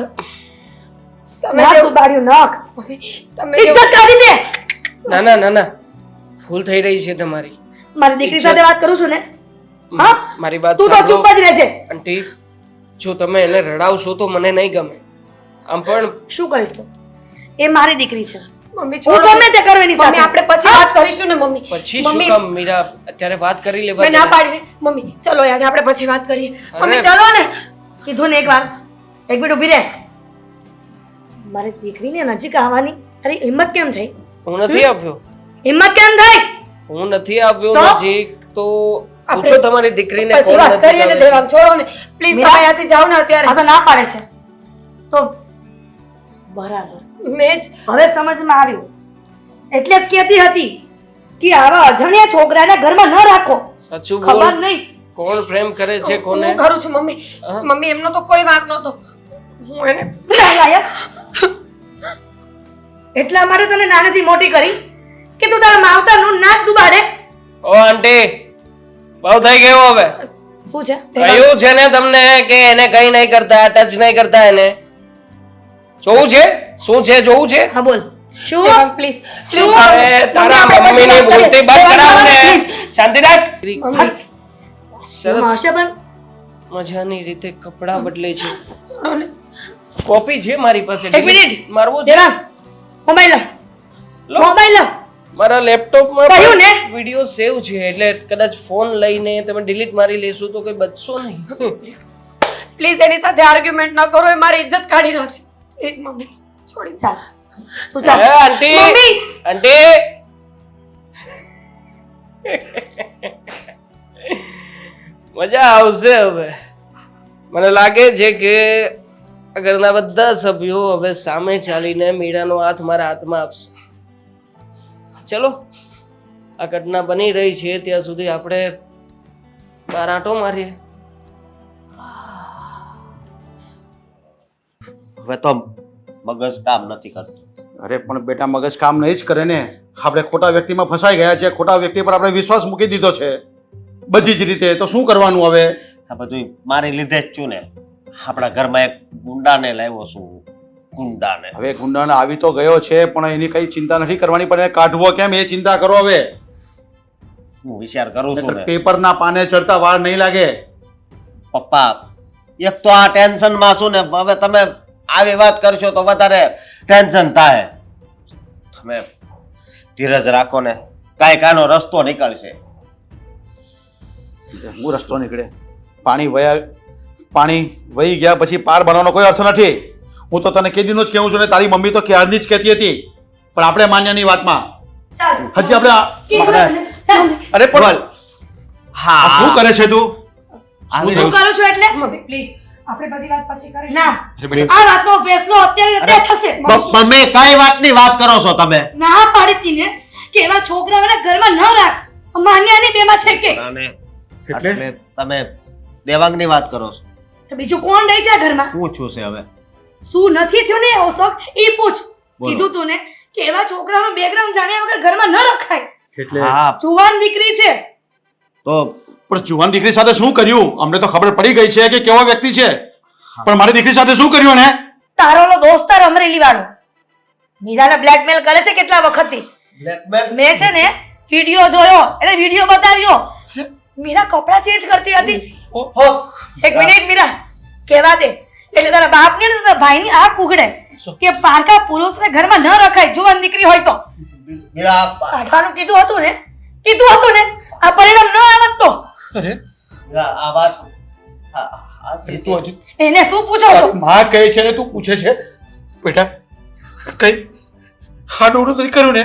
તમે નાખ જેવું ઉબાડ્યું નાખ. મમ્મી તમે જેવું- ઇજ્જત કાઢી દે. ના ભૂલ થઈ રહી છે તમારી. મારી દીકરી સાથે વાત કરું છું ને? હા? મારી વાત તું તો સાંભળો ચૂપ જ રહેજે. આંટી. જો તમે એને રડાવશો તો મને નહીં ગમે. આમ પણ શું કરીશ તું? એ મારી દીકરી છે. મમ્મી હું છોડો. ગમે તે કરું એની મમ્મી સાથે. આપણે પછી વાત કરીશું ને મમ્મી. પછી શું મમ્મી, કામ મીરા? અત્યારે વાત કરી લેવા મેં દે ના ને. પાડી ને. મમ્મી ચલો યાદ આપણે પછી વાત કરીએ. અરે. મમ્મી ચલો ને. કીધું ને એકવાર. એક મિનિટ ઊભી રહે. મારી દીકરીને નજીક આવવાની તારી હિંમત કેમ થઈ? હું નથી આવ્યો. હિંમત કેમ થઈ? હું નથી આવ્યો તો? નજીક. તો આપણે પૂછો તમારી દીકરીને પછી કોણ વાત નજીક કરીએ ને આવે છે. દેવાંગ છોડો ને પ્લીઝ. મીરા. તમે અહીંયાથી જાઓ ને આ અત્યારે. તો ના પાડે છે તો બરાબર. મેં જ હવે સમજમાં આવ્યું. એટલે જ કહેતી હતી કે આવા અજાણ્યા છોકરાને ઘરમાં ન રાખો. સાચું ખબર બોલ. નહીં. કોણ પ્રેમ કરે છે કોને? હું કરું છું મમ્મી. હા? મમ્મી એમનો તો કોઈ વાંક નહોતો. હું એને લાયક. એટલા માટે તને નાનેથી મોટી કરી કે તું તારા માવતરનું નાક ડુબાડે. ઓ આંટી, બહુ થઈ ગયું હવે. શું છે કહ્યું છે ને તમને કે એને કઈ નહીં કરતા, ટચ નહીં કરતા એને. જોવું છે શું છે જોવું છે? હા બોલ શું પ્લીઝ શું? અરે તારા મમ્મીની બોલતી બંધ કરાવ ને. શાંતિ રાખ. સરસ માવશે પણ મજાની રીતે કપડાં બદલે છે. કોપી છે મારી પાસે. એક મિનિટ. મારવો છે. જરા મોબાઈલ લો. મોબાઈલ મારા લેપટોપમાં કહ્યું ને? વિડિયો સેવ છે એટલે કદાચ ફોન લઈને તમે ડિલીટ મારી લેશો તો કઈ બચશો નહીં. પ્લીઝ એની સાથે આર્ગ્યુમેન્ટ ન કરો, એ મારી ઇજ્જત કાઢી નાખશે. પ્લીઝ મમ્મી છોડી ચાલ તું એ ચાલ આંટી મમ્મી! આંટી મજા આવશે હવે. મને લાગે છે કે આ ઘરના બધા સભ્યો હવે સામે ચાલીને મીરાનો હાથ મારા હાથમાં આપશે. ચલો આ ઘટના બની રહી છે ત્યાં સુધી આપણે બહાર આંટો મારીએ. હવે તો મગજ કામ નથી કરતું. અરે પણ બેટા મગજ કામ નહીં જ કરે ને. આપણે ખોટા વ્યક્તિમાં ફસાઈ ગયા છે, ખોટા વ્યક્તિ પર આપણે વિશ્વાસ મૂકી દીધો છે બધી જ રીતે. તો શું કરવાનું હવે? આ બધું મારી લીધે જ છું ને. આપણા ઘરમાં એક ગુંડાને લાવ્યો છું. ગુંડાને હવે ગુંડાને આવી તો ગયો છે પણ એની કઈ ચિંતા નથી કરવાની, પણ એને કાઢવો કેમ એ ચિંતા કરો હવે. હું વિચાર કરું છું ને પેપરના પાને ચડતા વાર નહીં લાગે. પપ્પા, એક તો આ ટેન્શનમાં છું ને, હવે તમે આવી વાત કરશો તો વધારે ટેન્શન થાય. તમે ધીરજ રાખો ને, કાંઈક આનો રસ્તો નીકળશે. હું રસ્તો નીકળે? પાણી વહી ગયા પછી પાર બનવાનો કોઈ અર્થ નથી. હું તો તને કેદીનો જ કહું છું ને, તારી મમ્મી તો ક્યારની જ કહેતી હતી, પણ આપણે માન્યની વાતમાં ચાલ હજી આપણે ચાલ અરે પણ આ હા શું કરે છે તું? આવી શું રહ્યું કરું છું એટલે મમ્મી પ્લીઝ આપણે બધી વાત પછી કરીશું. ના અરે આ વાતનો ફેસલો અત્યારે ને અત્યારે થશે મમ્મી કઈ વાતની વાત કરો છો તમે? ના પાડી હતી ને કે એવા છોકરાઓને ઘરમાં ન રાખ. માન્યાની બેમાં છે કે અને એટલે? એટલે તમે દેવાંગની વાત કરો છો? તો બીજું કોણ રહી છે આ ઘરમાં? શું છું છે હવે? શું નથી થયું ને ઓશોક ઈ પૂછ. બોલો. કીધું તું ને કે એવા છોકરાઓનું બેકગ્રાઉન્ડ જાણ્યા વગર ઘરમાં ન રખાય. એટલે હા જુવાન દીકરી છે. તો પણ જુવાન દીકરી સાથે શું કર્યું? અમને તો ખબર પડી ગઈ છે કે કેવો વ્યક્તિ છે, પણ મારી દીકરી સાથે શું કર્યું ને? તારો ઓલો દોસ્તાર અમરેલી વાળો મીરાને બ્લેકમેલ કરે છે કેટલા વખતથી. બ્લેકમેલ મેં છે ને વિડિયો જોયો એટલે વિડિયો બતાવ્યો. મીરા કપડાં ચેન્જ કરતી હતી. એક મિનિટ મીરા કહેવા દે એટલે તારા બાપને ને તારા ભાઈની આંખ ઉઘડે કે પારકા પુરુષને ઘરમાં ન રખાય જુવાન દીકરી હોય તો. કાઢવાનું કીધું હતું ને આ પરિણામ ન આવત તો. અરે આ વાત તું હજી એને શું પૂછો છો? માં કહે છે ને તું પૂછે છે? બેટા કઈ હાડું નથી કર્યું ને?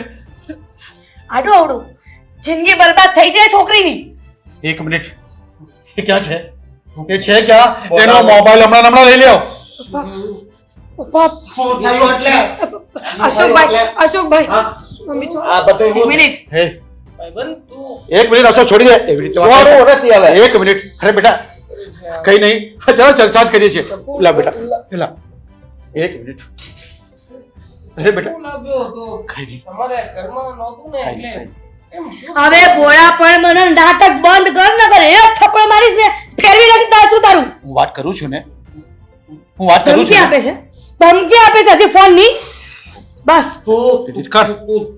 આડું આવડું જિંદગી બરબાદ થઈ જાય છોકરીની. એક મિનિટ, એ ક્યાં છે? એ છે ક્યાં? એનો મોબાઈલ હમણાં લઈ લ્યો. શું થયું એટલે? અશોકભાઈ મમ્મી છો આ બધું એક મિનિટ હે ભાઈબંધ તું એક મિનિટ અશોક છોડી દે. એવી રીતે વાત છોડવું નહીં. નથી હવે. એક મિનિટ. અરે બેટા કઈ નહીં, ચાલો ચર્ચા જ કરીએ છીએ. લા બેટા લા એક મિનિટ. અરે બેટા શું લાગ્યો હતો? કઈ નહીં, તમારે ઘરમાં નહોતું ને કઈ એટલે નહીં. એમ શું? હવે ભોળા પણ મને નાટક બંધ કર ન કરે એક થપ્પડ મારીશ ને ફેરવી નાખી છું તારું. હું વાત કરું છું ને, હું વાત કરું ધમકી છું આપે છે ધમકી આપે છે હજી ફોન ની બસ. તું કર.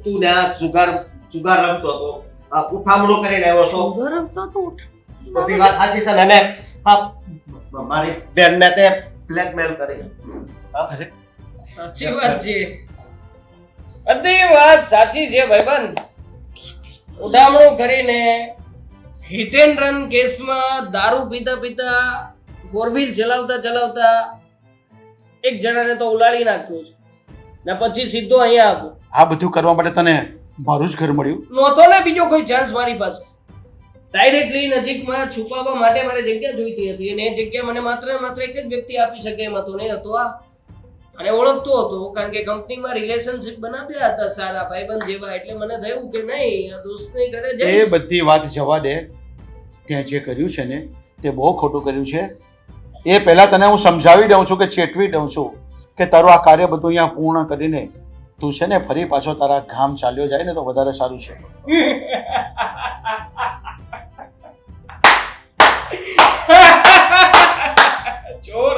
તું ને આ જુગાર રમતો હતો, આ ઉઠામણું કરીને આવ્યો છો. રમતો તો ઉઠ. બધી વાત સાચી છે ને? અને આ મારી બેનને તે બ્લેકમેલ કરી. અરે સાચી વાત છે, બધી વાત સાચી છે ભાઈબંધ. ઉડામણું કરીને હિટ એન્ડ રન કેસમાં દારૂ પીતા પીતા ફોર વ્હીલ ચલાવતા એક જણાને તો ઉલાડી નાખ્યો છે ને પછી સીધો અહીંયા આવ્યો. આ બધું કરવા માટે તને મારું જ ઘર મળ્યું? નહોતો ને બીજો કોઈ ચાન્સ મારી પાસે. ડાયરેક્ટલી નજીકમાં છુપાવવા માટે મારે જગ્યા જોઈતી હતી અને એ જગ્યા મને માત્ર ને માત્ર એક જ વ્યક્તિ આપી શકે એમ હતો, ને હતો આ. અને ઓળખતો હતો કારણ કે કંપનીમાં રિલેશનશિપ બનાવ્યા હતા સારા ભાઈબંધ જેવા, એટલે મને થયું કે નહીં આ દોસ્તની ઘરે એ જઈશ. બધી વાત જવા દે. ત્યાં જે કર્યું છે ને તે બહુ ખોટું કર્યું છે. એ પહેલા તને હું સમજાવી દઉં છું કે ચેતવી દઉં છું કે તારું આ કાર્ય બધું અહીંયા પૂર્ણ કરીને તું છે ને ફરી પાછો તારા ગામ ચાલ્યો જાય ને તો વધારે સારું છે.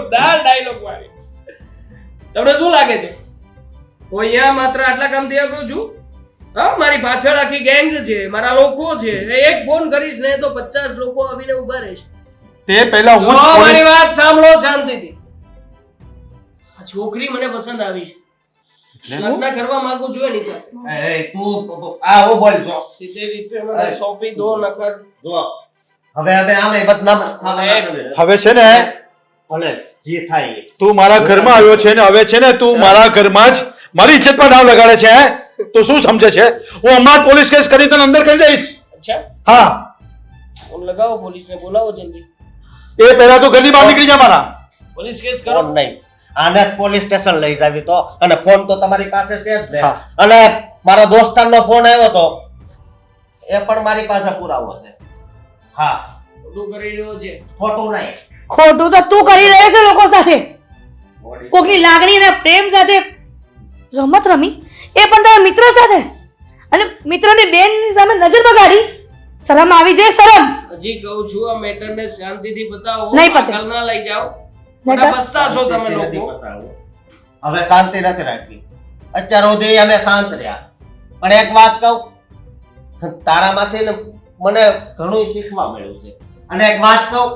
જોરદાર ડાયલોગ મારી. તમને શું લાગે છે હું અહીંયા માત્ર આટલા કામથી આવ્યો છું? હા, મારી પાછળ આખી ગેંગ છે, મારા લોકો છે. એક ફોન કરીશ ને તો 50 લોકો આવીને ઊભા રહેશે. તે પહેલા હું જ મારી પોલીસ વાત સાંભળો શાંતિથી. આ છોકરી મને પસંદ આવી છે. લગ્ન કરવા માંગુ છું એની સાથે. તું આ હું બોલ જો સીધી રીતે મને સોંપી દો નકર જો હવે આમે બદનામ થવા હવે છે ને ભલે જે થાય એ. તું મારા ઘરમાં આવ્યો છે ને હવે છે ને તું મારા ઘરમાં જ મારી ઇજ્જત પર દાવ લગાડે છે હે? તું શું સમજે છે? હું હમણાં જ પોલીસ કેસ કરી તને અંદર કરી દઈશ. અચ્છા હા, ફોન લગાવો, પોલીસને બોલાવો જલ્દી. એ પહેલા તું ઘરની બહાર નીકળી જા મારા. પોલીસ કેસ કરો. ફોન નહીં, આને જ પોલીસ સ્ટેશન લઈ જાવી તો. અને ફોન તો તમારી પાસે છે જ ને. હા. અને મારા દોસ્તારનો ફોન આવ્યો તો એ પણ મારી પાસે પુરાવો છે. હા, ખોટું કરી રહ્યો છે. ખોટું નહીં. ખોટું તો તું કરી રહ્યો છે લોકો સાથે. કોકની લાગણી અને પ્રેમ સાથે રમત રમી, એ પણ તારા મિત્ર સાથે. અને મિત્રની બેનની સામે નજર બગાડી. શરમ આવી જાય, શરમ. હજી કહું છું આ મેટરને શાંતિથી બતાવો. નહીં પતે. આગળ ના લઈ જાઓ. નહીં ખોટા પતે. પસ્તા છો તમે નથી લોકો. બતાવવું. હવે શાંતિ નથી રાખવી. અત્યાર સુધી અમે શાંત રહ્યા. પણ એક વાત કહું, તારામાંથી ને મને ઘણું શીખવા મળ્યું છે. અને એક વાત કહું,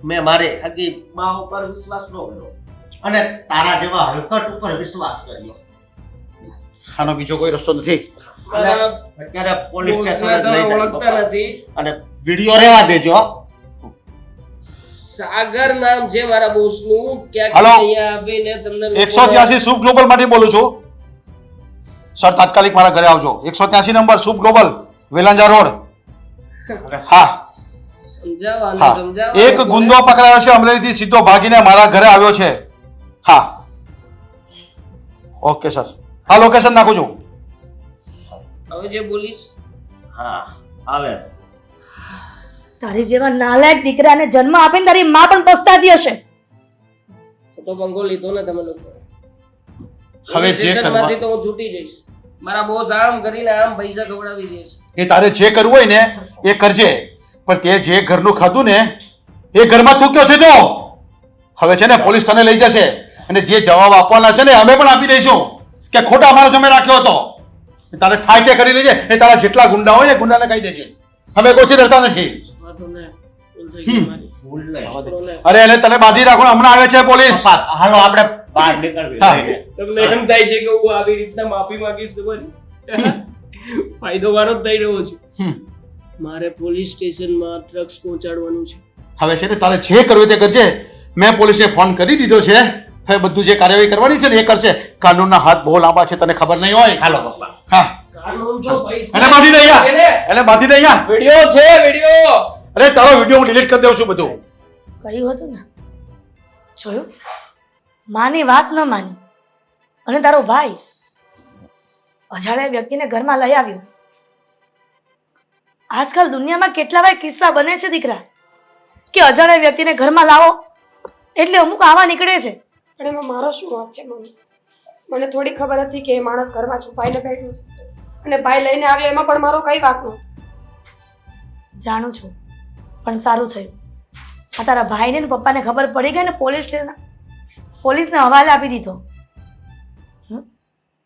મેં મારી હકી મા ઉપર વિશ્વાસ ન કર્યો અને તારા જેવા હળકટ ઉપર વિશ્વાસ કર્યો. આનો બીજો કોઈ રસ્તો નથી. અને મારા અત્યારે પોલીસ બોસને સ્ટેશન તમે લઈ જાય ઓળખતા પપ્પા. નથી. અને વિડિયો રહેવા દેજો. સાગર નામ છે મારા બોસનું. ક્યાંક હાલો. અહીંયા આવીને તમને લોકોને- 183 શુભ ગ્લોબલ માંથી બોલું છું. સર તાત્કાલિક મારા ઘરે આવજો. 183 નંબર શુભ ગ્લોબલ, વેલાંજા રોડ. હા સમજાવો આને, હા, સમજાવો એક લોકોને. ગુંડો પકડાયો છે અમરેલીથી, સીધો ભાગીને મારા ઘરે આવ્યો છે. હા, ઓકે સર, હા લોકેશન નાખું છું. હવે જે બોલીશ હા, આવે છે. તારી જેવા નાલાયક દીકરાને જન્મ આપીને તારી માં પણ પસ્તાતી હશે. તો પંગો લીધો ને તમે લોકો. હવે જે કરવા સ્ટેશનમાંથી તો હું છૂટી જઈશ. મારા બોસ આમ કરીને આમ પૈસા ખવડાવી દેશે. એ તારે જે કરવું હોય ને એ કરજે, પણ તે જે ઘરનું ખાધું ને એ ઘરમાં થૂક્યો છે. તો હવે છે ને પોલીસ તને લઈ જશે અને જે જવાબ આપવાના છે ને અમે પણ આપી દઈશું કે ખોટા અમારા સમય રાખ્યો હતો. તારે થાય તે કરી લેજે. એ તારા જેટલા ગુંડા હોય ને ગુંડાને કહી દેજે. અમે કોઈથી ડરતા નથી. વાતો ને ભૂલ થઈ ગઈ મારી. ભૂલ નહીં. બોલો ને. અરે એને તને બાંધી રાખો, હમણાં આવે છે પોલીસ. પપ્પા, હાલો આપણે બહાર નીકળવી. હા. લઈને. તમને એમ થાય છે કે હું આવી રીતના માફી માંગીશ તમારી? ફાયદો મારો જ થઈ રહ્યો છે. હમ. મારે પોલીસ સ્ટેશનમાં ડ્રગ્સ પહોંચાડવાનું છે. હવે છે ને તારે જે કરવું તે કરજે. મેં પોલીસને ફોન કરી દીધો છે. હવે બધું જે કાર્યવાહી કરવાની છે ને એ કરશે. કાનૂનના હાથ બહુ લાંબા છે, તને ખબર નહીં હોય. હાલો પપ્પા. હા, કાનૂન જો પૈસા એને બાંધી દે છે અહીંયા. ને. એને બાંધી દે અહીંયા. વિડિયો છે, વિડિયો. અરે તારો વિડીયો હું ડિલીટ કરી દઉં છું બધું. કહ્યું હતું ને, જોયું? માની વાત ન માની અને તારો ભાઈ અજાણ્યા વ્યક્તિને ઘરમાં લઈ આવ્યો. આજકાલ દુનિયામાં કેટલા વાય કિસ્સા બને છે દીકરા, કે અજાણ્યા વ્યક્તિને ઘરમાં લાવો એટલે અમુક આવા નીકળે છે. પણ એમાં મારો શું વાંક છે મમ્મી? મને થોડી ખબર હતી કે એ માણસ ઘરમાં છુપાઈને બેઠું છે અને ભાઈ લઈને આવ્યો, એમાં પણ મારો કઈ વાંક નહોતો. જાણું છું, પણ સારું થયું આ તારા ભાઈને ને પપ્પાને ખબર પડી ગઈ ને પોલીસને હવાલે આપી દીધો.